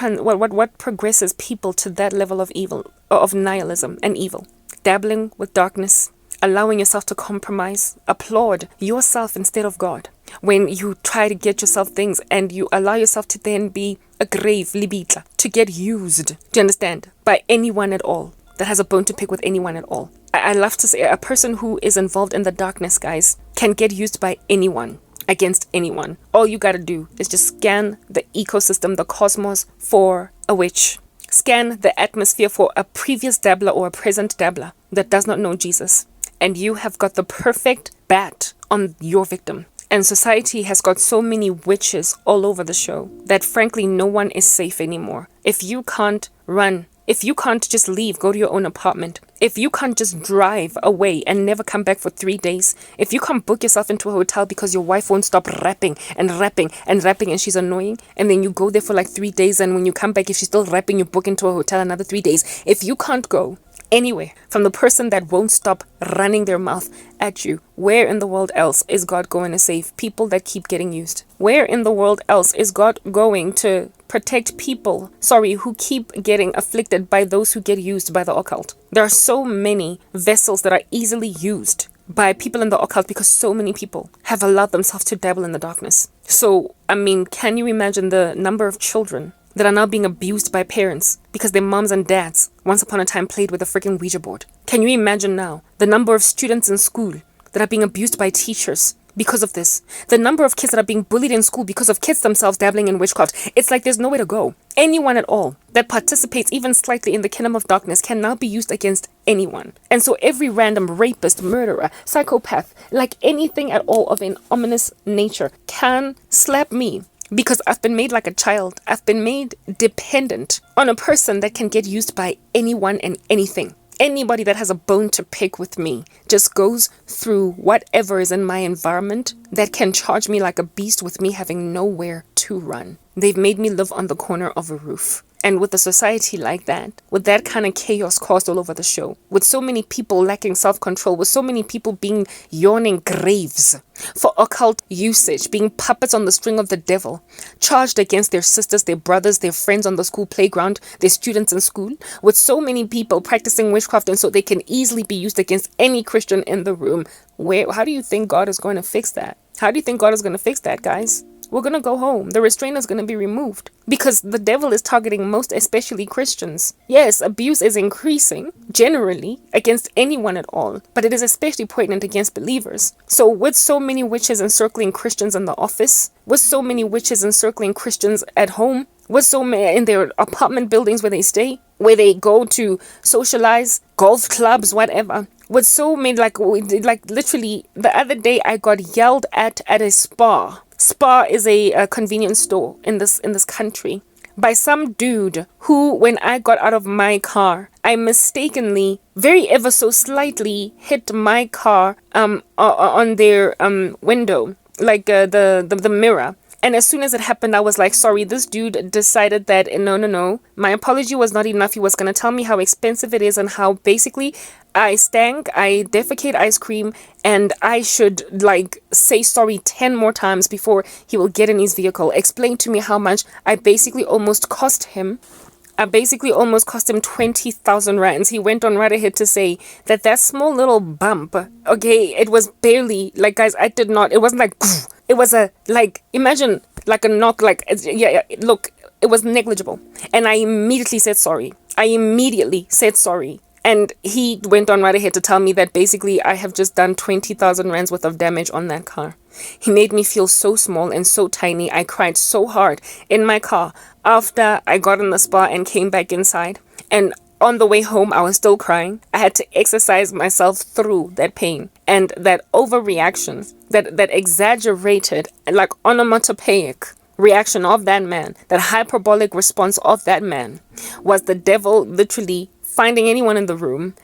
[SPEAKER 1] progresses people to that level of evil, of nihilism and evil? Dabbling with darkness, allowing yourself to compromise, applaud yourself instead of God. When you try to get yourself things and you allow yourself to then be a grave libitla, to get used, do you understand, by anyone at all that has a bone to pick with anyone at all. I love to say a person who is involved in the darkness, guys, can get used by anyone, against anyone. All you gotta do is just scan the ecosystem, the cosmos, for a witch. Scan the atmosphere for a previous dabbler or a present dabbler that does not know Jesus. And you have got the perfect bat on your victim. And society has got so many witches all over the show that frankly no one is safe anymore. If you can't run, if you can't just leave, go to your own apartment, if you can't just drive away and never come back for 3 days, if you can't book yourself into a hotel because your wife won't stop rapping and rapping and rapping and she's annoying, and then you go there for like 3 days, and when you come back, if she's still rapping, you book into a hotel another 3 days. If you can't go anywhere from the person that won't stop running their mouth at you, where in the world else is God going to save people that keep getting used? Where in the world else is God going to protect people, who keep getting afflicted by those who get used by the occult? There are so many vessels that are easily used by people in the occult because so many people have allowed themselves to dabble in the darkness. So, I mean, can you imagine the number of children that are now being abused by parents because their moms and dads once upon a time played with a freaking Ouija board? Can you imagine now the number of students in school that are being abused by teachers because of this? The number of kids that are being bullied in school because of kids themselves dabbling in witchcraft. It's like there's nowhere to go. Anyone at all that participates even slightly in the kingdom of darkness can now be used against anyone. And so every random rapist, murderer, psychopath, like anything at all of an ominous nature can slap me because I've been made like a child. I've been made dependent on a person that can get used by anyone and anything. Anybody that has a bone to pick with me just goes through whatever is in my environment that can charge me like a beast with me having nowhere to run. They've made me live on the corner of a roof. And with a society like that, with that kind of chaos caused all over the show, with so many people lacking self-control, with so many people being yawning graves for occult usage, being puppets on the string of the devil, charged against their sisters, their brothers, their friends on the school playground, their students in school, with so many people practicing witchcraft and so they can easily be used against any Christian in the room. How do you think God is going to fix that? How do you think God is going to fix that, guys? We're going to go home. The restraint is going to be removed because the devil is targeting most especially Christians. Yes, abuse is increasing generally against anyone at all, but it is especially poignant against believers. So with so many witches encircling Christians in the office, with so many witches encircling Christians at home, with so many in their apartment buildings where they stay, where they go to socialize, golf clubs, whatever. With so many, like literally the other day I got yelled at a Spar. Spar is a convenience store in this country by some dude who, when I got out of my car, I mistakenly, very ever so slightly, hit my car on their window, like the mirror. And as soon as it happened, I was like, sorry, this dude decided that, no, my apology was not enough. He was going to tell me how expensive it is and how basically I stank, I defecate ice cream, and I should like say sorry 10 more times before he will get in his vehicle. Explain to me how much I basically almost cost him 20,000 rands. He went on right ahead to say that small little bump, okay, it was barely, like, guys, it wasn't like, it was a, like, imagine, like a knock, like, yeah, look, it was negligible. And I immediately said sorry. And he went on right ahead to tell me that basically I have just done 20,000 rands worth of damage on that car. He made me feel so small and so tiny. I cried so hard in my car after I got in the spa and came back inside. And on the way home, I was still crying. I had to exercise myself through that pain and that overreaction, that exaggerated, like onomatopoeic reaction of that man, that hyperbolic response of that man was the devil literally finding anyone in the room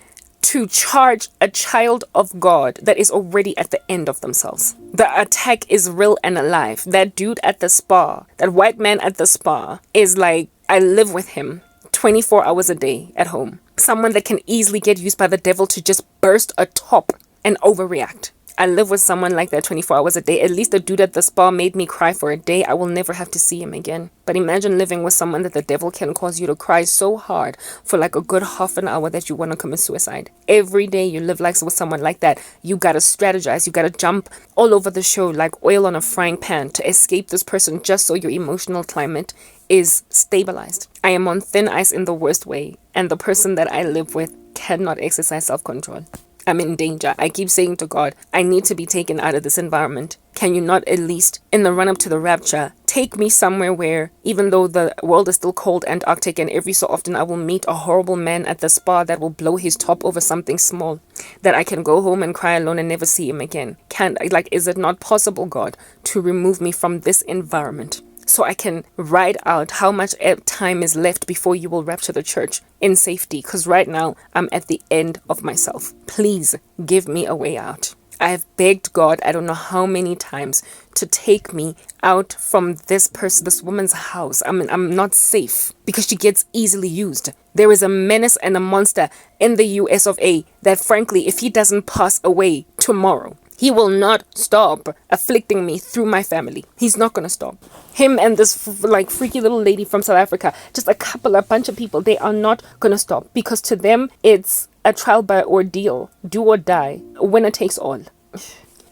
[SPEAKER 1] to charge a child of God that is already at the end of themselves. The attack is real and alive. That dude at the spa, that white man at the spa is like, I live with him 24 hours a day at home. Someone that can easily get used by the devil to just burst a top and overreact. I live with someone like that 24 hours a day. At least the dude at the spa made me cry for a day. I will never have to see him again. But imagine living with someone that the devil can cause you to cry so hard for like a good half an hour that you want to commit suicide. Every day you live like with someone like that, you gotta strategize. You gotta jump all over the show like oil on a frying pan to escape this person just so your emotional climate is stabilized. I am on thin ice in the worst way, and the person that I live with cannot exercise self-control. I'm in danger. I keep saying to God, I need to be taken out of this environment. Can you not at least, in the run-up to the rapture, take me somewhere where, even though the world is still cold and Arctic, and every so often I will meet a horrible man at the spa that will blow his top over something small, that I can go home and cry alone and never see him again? Is it not possible, God, to remove me from this environment, so I can ride out how much time is left before you will rapture the church in safety? Because right now, I'm at the end of myself. Please give me a way out. I have begged God, I don't know how many times, to take me out from this woman's house. I'm not safe because she gets easily used. There is a menace and a monster in the US of A that, frankly, if he doesn't pass away tomorrow, he will not stop afflicting me through my family. He's not going to stop. Him and this freaky little lady from South Africa, just a bunch of people, they are not going to stop because to them it's a trial by ordeal, do or die, winner takes all.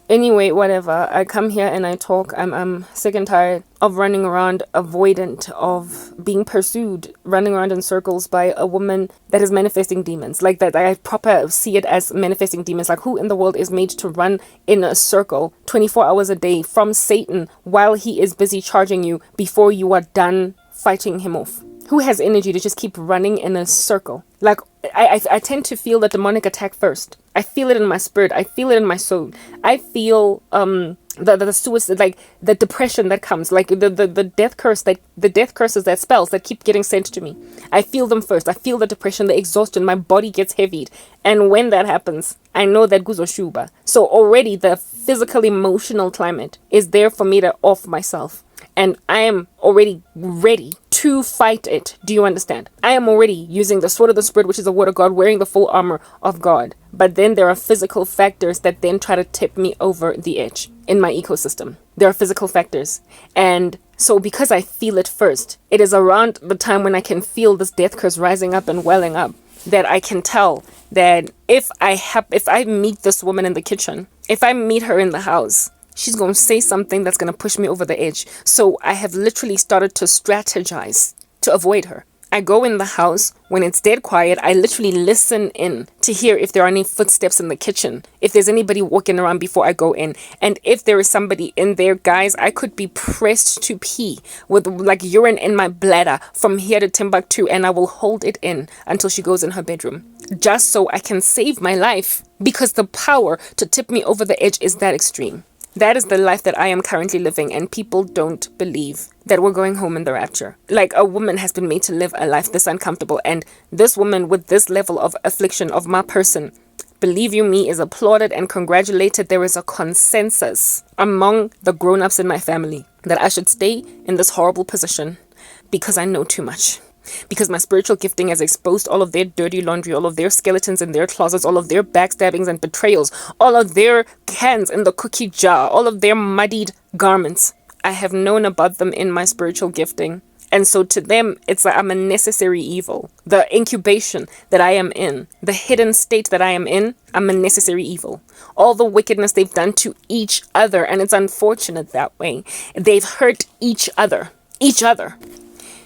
[SPEAKER 1] Anyway, whatever. I come here and I talk. I'm sick and tired of running around avoidant, of being pursued, running around in circles by a woman that is manifesting demons. Like that, I proper see it as manifesting demons. Like, who in the world is made to run in a circle 24 hours a day from Satan while he is busy charging you before you are done fighting him off? Who has energy to just keep running in a circle? Like, I tend to feel the demonic attack first. I feel it in my spirit. I feel it in my soul. I feel the suicide, like the depression that comes, like the death curse, like the death curses, that spells that keep getting sent to me. I feel them first. I feel the depression, the exhaustion. My body gets heavied, and when that happens, I know that guzo shuba. So already the physical emotional climate is there for me to off myself. And I am already ready to fight it. Do you understand? I am already using the sword of the Spirit, which is the word of God, wearing the full armor of God. But then there are physical factors that then try to tip me over the edge in my ecosystem. There are physical factors. And so because I feel it first, it is around the time when I can feel this death curse rising up and welling up that I can tell that if I meet this woman in the kitchen, if I meet her in the house, she's going to say something that's going to push me over the edge. So I have literally started to strategize to avoid her. I go in the house when it's dead quiet. I literally listen in to hear if there are any footsteps in the kitchen, if there's anybody walking around before I go in. And if there is somebody in there, guys, I could be pressed to pee with like urine in my bladder from here to Timbuktu, and I will hold it in until she goes in her bedroom, just so I can save my life, because the power to tip me over the edge is that extreme. That is the life that I am currently living, and people don't believe that we're going home in the rapture. Like, a woman has been made to live a life this uncomfortable, and this woman with this level of affliction of my person, believe you me, is applauded and congratulated. There is a consensus among the grown-ups in my family that I should stay in this horrible position because I know too much. Because my spiritual gifting has exposed all of their dirty laundry, all of their skeletons in their closets, all of their backstabbings and betrayals, all of their cans in the cookie jar, all of their muddied garments. I have known about them in my spiritual gifting. And so to them, it's like I'm a necessary evil. The incubation that I am in, the hidden state that I am in, I'm a necessary evil. All the wickedness they've done to each other, and it's unfortunate that way. They've hurt each other.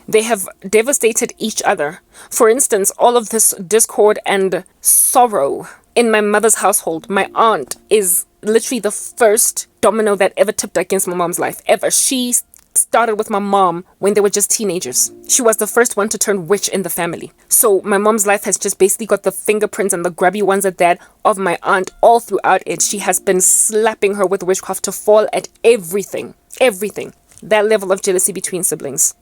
[SPEAKER 1] They have devastated each other. For instance, all of this discord and sorrow in my mother's household. My aunt is literally the first domino that ever tipped against my mom's life, ever. She started with my mom when they were just teenagers. She was the first one to turn witch in the family. So my mom's life has just basically got the fingerprints and the grubby ones at that of my aunt all throughout it. She has been slapping her with witchcraft to fall at everything. That level of jealousy between siblings.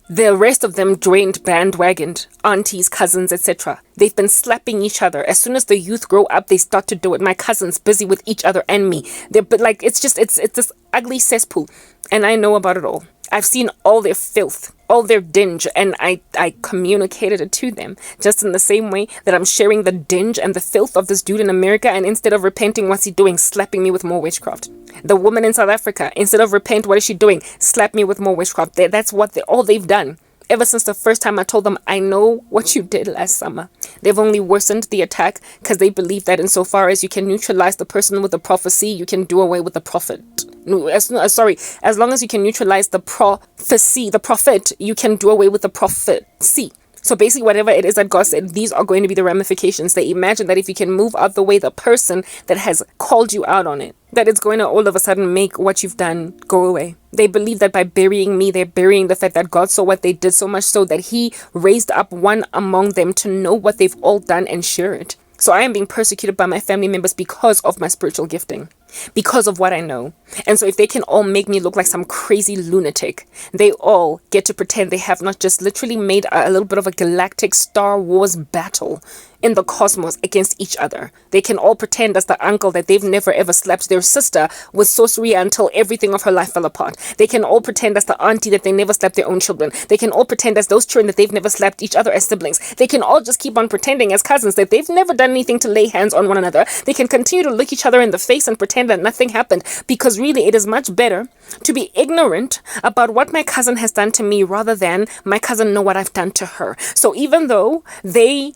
[SPEAKER 1] The rest of them joined, bandwagoned, aunties, cousins, etc. They've been slapping each other. As soon as the youth grow up, they start to do it. My cousins busy with each other and me. But like, it's this ugly cesspool. And I know about it all. I've seen all their filth, all their dinge, and I communicated it to them. Just in the same way that I'm sharing the dinge and the filth of this dude in America, and instead of repenting, what's he doing? Slapping me with more witchcraft. The woman in South Africa, instead of repent, what is she doing? Slap me with more witchcraft. That's what all they've done. Ever since the first time I told them, I know what you did last summer. They've only worsened the attack because they believe that insofar as you can neutralize the person with the prophecy, you can do away with the prophet. No, as long as you can neutralize the prophecy, the prophet, you can do away with the prophecy. So basically, whatever it is that God said, these are going to be the ramifications. They imagine that if you can move out the way the person that has called you out on it, that it's going to all of a sudden make what you've done go away. They believe that by burying me, they're burying the fact that God saw what they did, so much so that he raised up one among them to know what they've all done and share it. So I am being persecuted by my family members because of my spiritual gifting, because of what I know. And so if they can all make me look like some crazy lunatic, they all get to pretend they have not just literally made a little bit of a galactic Star Wars battle in the cosmos against each other. They can all pretend as the uncle that they've never ever slapped their sister with sorcery until everything of her life fell apart. They can all pretend as the auntie that they never slapped their own children. They can all pretend as those children that they've never slapped each other as siblings. They can all just keep on pretending as cousins that they've never done anything to lay hands on one another. They can continue to look each other in the face and pretend that nothing happened, because really it is much better to be ignorant about what my cousin has done to me rather than my cousin know what I've done to her. So even though they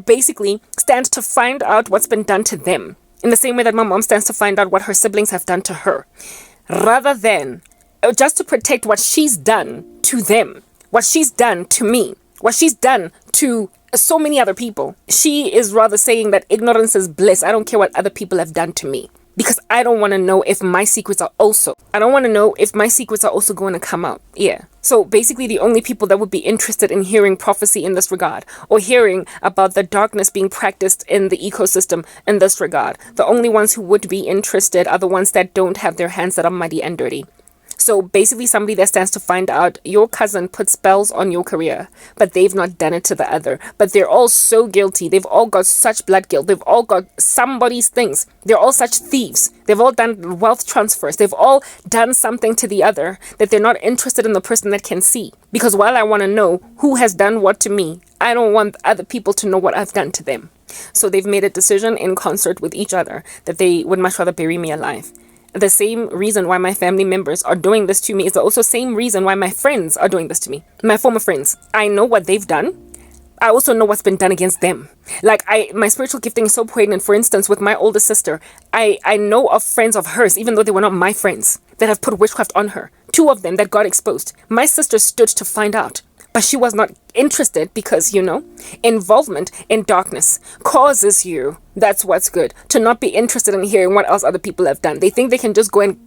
[SPEAKER 1] basically stand to find out what's been done to them, in the same way that my mom stands to find out what her siblings have done to her, rather than just to protect what she's done to them, what she's done to me, what she's done to so many other people. She is rather saying that ignorance is bliss. I don't care what other people have done to me, because I don't want to know if my secrets are also going to come out. Yeah. So basically the only people that would be interested in hearing prophecy in this regard, or hearing about the darkness being practiced in the ecosystem in this regard, the only ones who would be interested are the ones that don't have their hands that are muddy and dirty. So basically somebody that stands to find out your cousin put spells on your career, but they've not done it to the other. But they're all so guilty. They've all got such blood guilt. They've all got somebody's things. They're all such thieves. They've all done wealth transfers. They've all done something to the other that they're not interested in the person that can see. Because while I want to know who has done what to me, I don't want other people to know what I've done to them. So they've made a decision in concert with each other that they would much rather bury me alive. The same reason why my family members are doing this to me is also the same reason why my friends are doing this to me. My former friends. I know what they've done. I also know what's been done against them. Like, my spiritual gifting is so poignant. For instance, with my older sister, I know of friends of hers, even though they were not my friends, that have put witchcraft on her. 2 of them that got exposed. My sister stood to find out, but she was not interested because, involvement in darkness causes you, that's what's good, to not be interested in hearing what else other people have done. They think they can just go and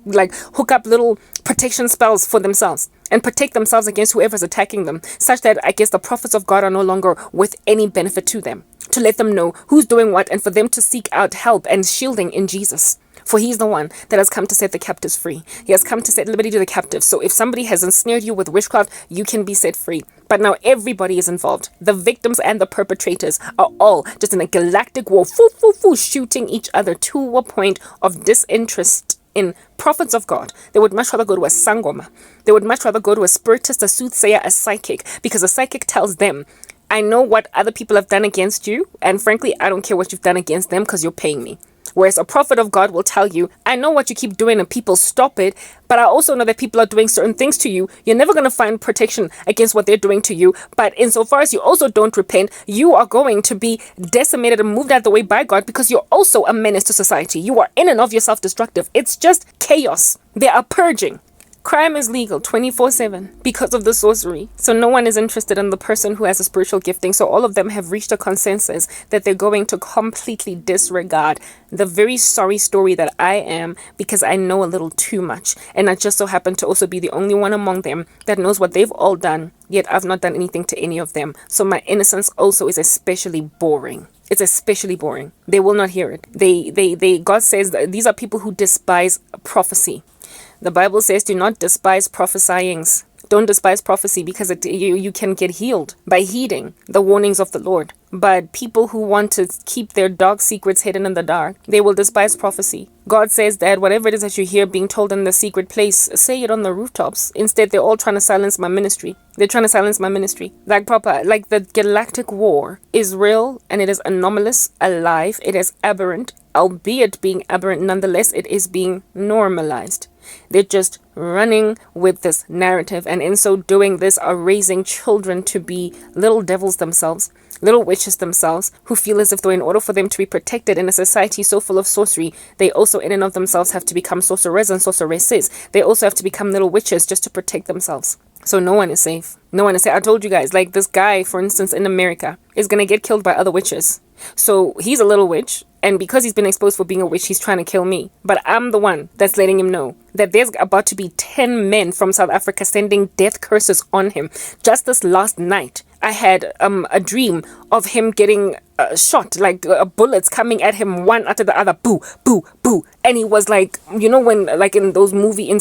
[SPEAKER 1] hook up little protection spells for themselves and protect themselves against whoever's attacking them, such that I guess the prophets of God are no longer with any benefit to them, to let them know who's doing what and for them to seek out help and shielding in Jesus. For he's the one that has come to set the captives free. He has come to set liberty to the captives. So if somebody has ensnared you with witchcraft, you can be set free. But now everybody is involved. The victims and the perpetrators are all just in a galactic war, shooting each other to a point of disinterest in prophets of God. They would much rather go to a sangoma. They would much rather go to a spiritist, a soothsayer, a psychic, because a psychic tells them, I know what other people have done against you, and frankly, I don't care what you've done against them because you're paying me. Whereas a prophet of God will tell you, I know what you keep doing and people stop it, but I also know that people are doing certain things to you. You're never going to find protection against what they're doing to you. But insofar as you also don't repent, you are going to be decimated and moved out of the way by God because you're also a menace to society. You are in and of yourself destructive. It's just chaos. They are purging. Crime is legal 24/7 because of the sorcery. So no one is interested in the person who has a spiritual gifting. So all of them have reached a consensus that they're going to completely disregard the very sorry story that I am, because I know a little too much. And I just so happen to also be the only one among them that knows what they've all done, yet I've not done anything to any of them. So my innocence also is especially boring. It's especially boring. They will not hear it. God says that these are people who despise prophecy. The Bible says, do not despise prophesyings. Don't despise prophecy because you can get healed by heeding the warnings of the Lord. But people who want to keep their dark secrets hidden in the dark, they will despise prophecy. God says that whatever it is that you hear being told in the secret place, say it on the rooftops. Instead, they're all trying to silence my ministry. They're trying to silence my ministry. Like the galactic war is real, and it is anomalous, alive. It is aberrant, albeit being aberrant. Nonetheless, it is being normalized. They're just running with this narrative, and in so doing, this are raising children to be little devils themselves, little witches themselves, who feel as if though in order for them to be protected in a society so full of sorcery, they also in and of themselves have to become sorcerers and sorceresses. They also have to become little witches just to protect themselves. So no one is safe. No one is safe. I told you guys, like this guy, for instance, in America, is going to get killed by other witches. So he's a little witch, and because he's been exposed for being a witch, he's trying to kill me. But I'm the one that's letting him know that there's about to be 10 men from South Africa sending death curses on him. Just this last night, I had a dream of him getting shot, like bullets coming at him one after the other, boo, boo, boo. And he was like, when like in those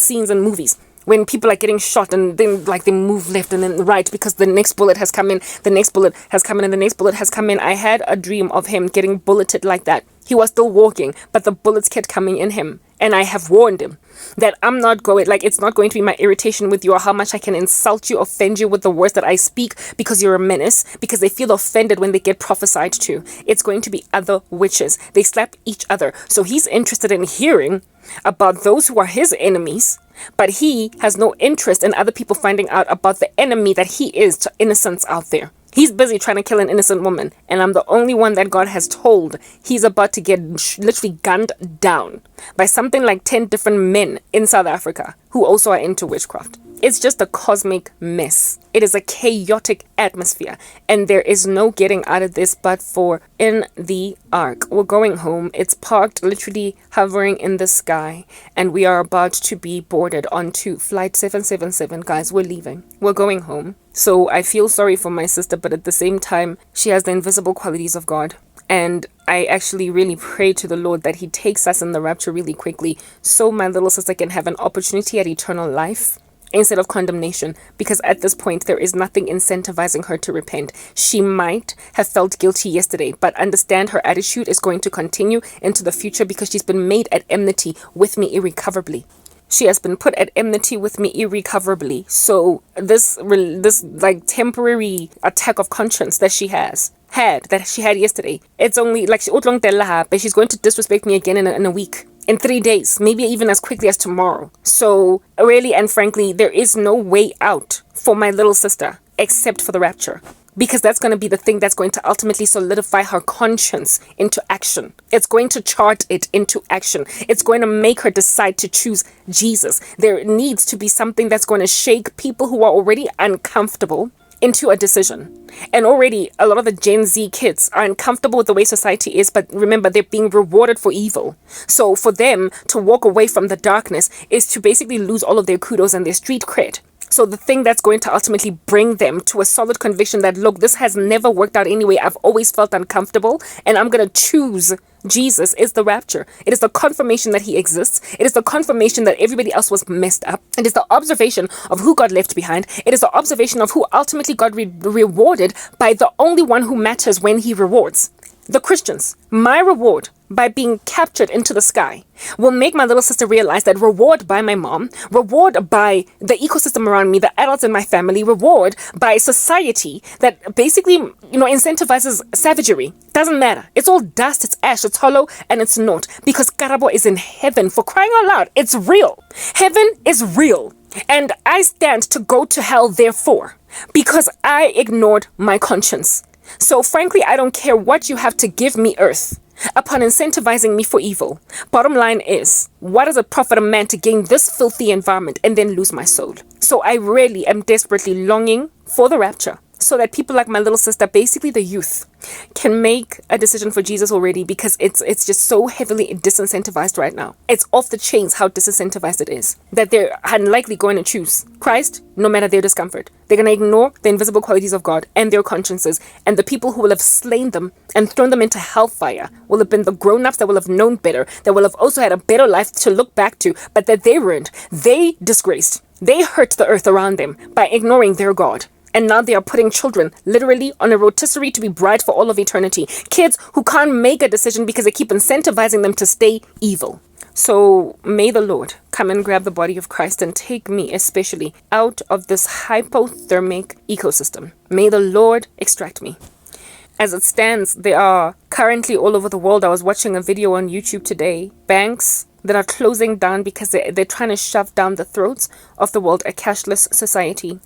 [SPEAKER 1] scenes in movies, when people are getting shot and then like they move left and then right because the next bullet has come in, the next bullet has come in, and the next bullet has come in. I had a dream of him getting bulleted like that. He was still walking, but the bullets kept coming in him. And I have warned him that I'm not going, it's not going to be my irritation with you or how much I can insult you, offend you with the words that I speak because you're a menace, because they feel offended when they get prophesied to. It's going to be other witches. They slap each other. So he's interested in hearing about those who are his enemies, but he has no interest in other people finding out about the enemy that he is to innocents out there. He's busy trying to kill an innocent woman, and I'm the only one that God has told he's about to get literally gunned down by something like 10 different men in South Africa who also are into witchcraft. It's just a cosmic mess. It is a chaotic atmosphere, and there is no getting out of this but for in the ark. We're going home. It's parked, literally hovering in the sky, and we are about to be boarded onto flight 777. Guys, we're leaving. We're going home. So I feel sorry for my sister, but at the same time, she has the invisible qualities of God. And I actually really pray to the Lord that he takes us in the rapture really quickly so my little sister can have an opportunity at eternal life instead of condemnation, because at this point there is nothing incentivizing her to repent. She might have felt guilty yesterday, but understand her attitude is going to continue into the future because she's been made at enmity with me irrecoverably. She has been put at enmity with me irrecoverably. So this like temporary attack of conscience that she had yesterday, it's only like she's going to disrespect me again in a week, in 3 days, maybe even as quickly as tomorrow. So really and frankly, there is no way out for my little sister except for the rapture. because that's going to be the thing that's going to ultimately solidify her conscience into action. It's going to chart it into action. It's going to make her decide to choose Jesus. There needs to be something that's going to shake people who are already uncomfortable into a decision. And already a lot of the Gen Z kids are uncomfortable with the way society is, but remember, they're being rewarded for evil. So for them to walk away from the darkness is to basically lose all of their kudos and their street cred. So the thing that's going to ultimately bring them to a solid conviction that, look, this has never worked out anyway. I've always felt uncomfortable and I'm going to choose Jesus is the rapture. It is the confirmation that he exists. It is the confirmation that everybody else was messed up. It is the observation of who got left behind. It is the observation of who ultimately got rewarded by the only one who matters when he rewards. The Christians. My reward by being captured into the sky will make my little sister realize that reward by my mom, reward by the ecosystem around me, the adults in my family, reward by society that basically, incentivizes savagery. Doesn't matter. It's all dust, it's ash, it's hollow, and it's naught. Because Karabo is in heaven. For crying out loud, it's real. Heaven is real. And I stand to go to hell therefore, because I ignored my conscience. So frankly, I don't care what you have to give me, earth, upon incentivizing me for evil. Bottom line is, what does it profit a man to gain this filthy environment and then lose my soul? So I really am desperately longing for the rapture, so that people like my little sister, basically the youth, can make a decision for Jesus already, because it's just so heavily disincentivized right now. It's off the chains how disincentivized it is, that they're unlikely going to choose Christ no matter their discomfort. They're going to ignore the invisible qualities of God and their consciences, and the people who will have slain them and thrown them into hellfire will have been the grown-ups that will have known better, that will have also had a better life to look back to, but that they ruined, they disgraced, they hurt the earth around them by ignoring their God. And now they are putting children literally on a rotisserie to be bride for all of eternity. Kids who can't make a decision because they keep incentivizing them to stay evil. So may the Lord come and grab the body of Christ and take me especially out of this hypothermic ecosystem. May the Lord extract me. As it stands, there are currently all over the world. I was watching a video on YouTube today. Banks that are closing down because they're trying to shove down the throats of the world a cashless society.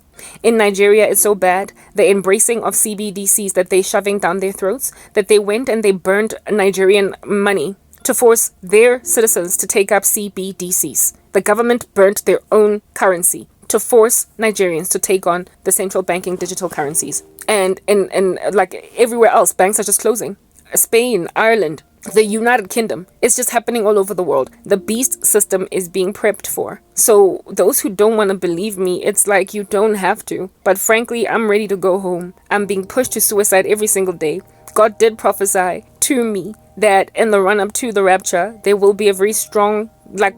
[SPEAKER 1] In Nigeria, it's so bad, the embracing of CBDCs that they're shoving down their throats, that they went and they burned Nigerian money to force their citizens to take up CBDCs. The government burnt their own currency to force Nigerians to take on the central banking digital currencies. And like everywhere else, banks are just closing. Spain, Ireland, the United Kingdom. It's just happening all over the world. The beast system is being prepped for. So those who don't want to believe me, it's like you don't have to. But frankly, I'm ready to go home. I'm being pushed to suicide every single day. God did prophesy to me that in the run-up to the rapture, there will be a very strong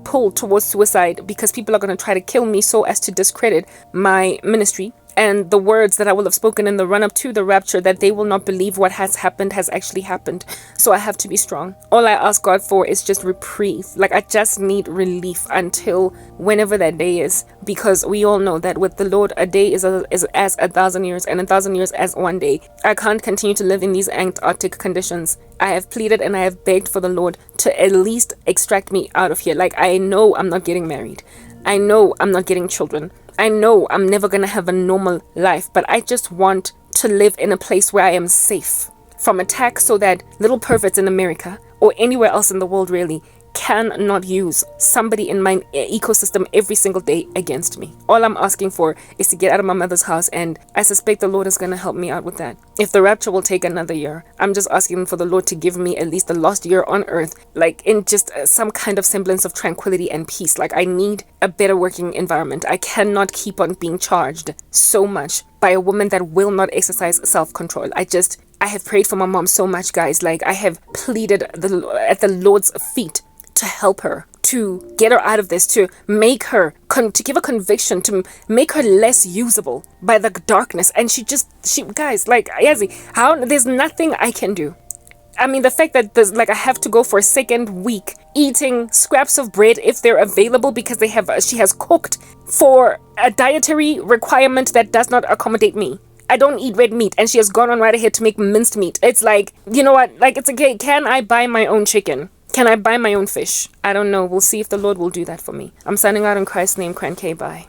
[SPEAKER 1] pull towards suicide, because people are going to try to kill me so as to discredit my ministry and the words that I will have spoken in the run-up to the rapture, that they will not believe what has happened has actually happened. So I have to be strong. All I ask God for is just reprieve. I just need relief until whenever that day is, because we all know that with the Lord, a day is as 1,000 years, and 1,000 years as one day. I can't continue to live in these Antarctic conditions. I have pleaded and I have begged for the Lord to at least extract me out of here. I know I'm not getting married. I know I'm not getting children. I know I'm never going to have a normal life, but I just want to live in a place where I am safe from attack, so that little perverts in America or anywhere else in the world really cannot use somebody in my ecosystem every single day against me. All I'm asking for is to get out of my mother's house, and I suspect the Lord is going to help me out with that. If the rapture will take another year, I'm just asking for the Lord to give me at least the last year on earth, in just some kind of semblance of tranquility and peace. I need a better working environment. I cannot keep on being charged so much by a woman that will not exercise self-control. I have prayed for my mom so much, guys. I have pleaded at the Lord's feet to help her, to get her out of this, to make her, to give a conviction, to make her less usable by the darkness. And she guys, Yazi, there's nothing I can do. I mean, the fact that there's I have to go for a second week eating scraps of bread if they're available, because she has cooked for a dietary requirement that does not accommodate me. I don't eat red meat, and she has gone on right ahead to make minced meat. It's you know what? It's okay. Can I buy my own chicken? Can I buy my own fish? I don't know. We'll see if the Lord will do that for me. I'm signing out in Christ's name. Cran K. Bye.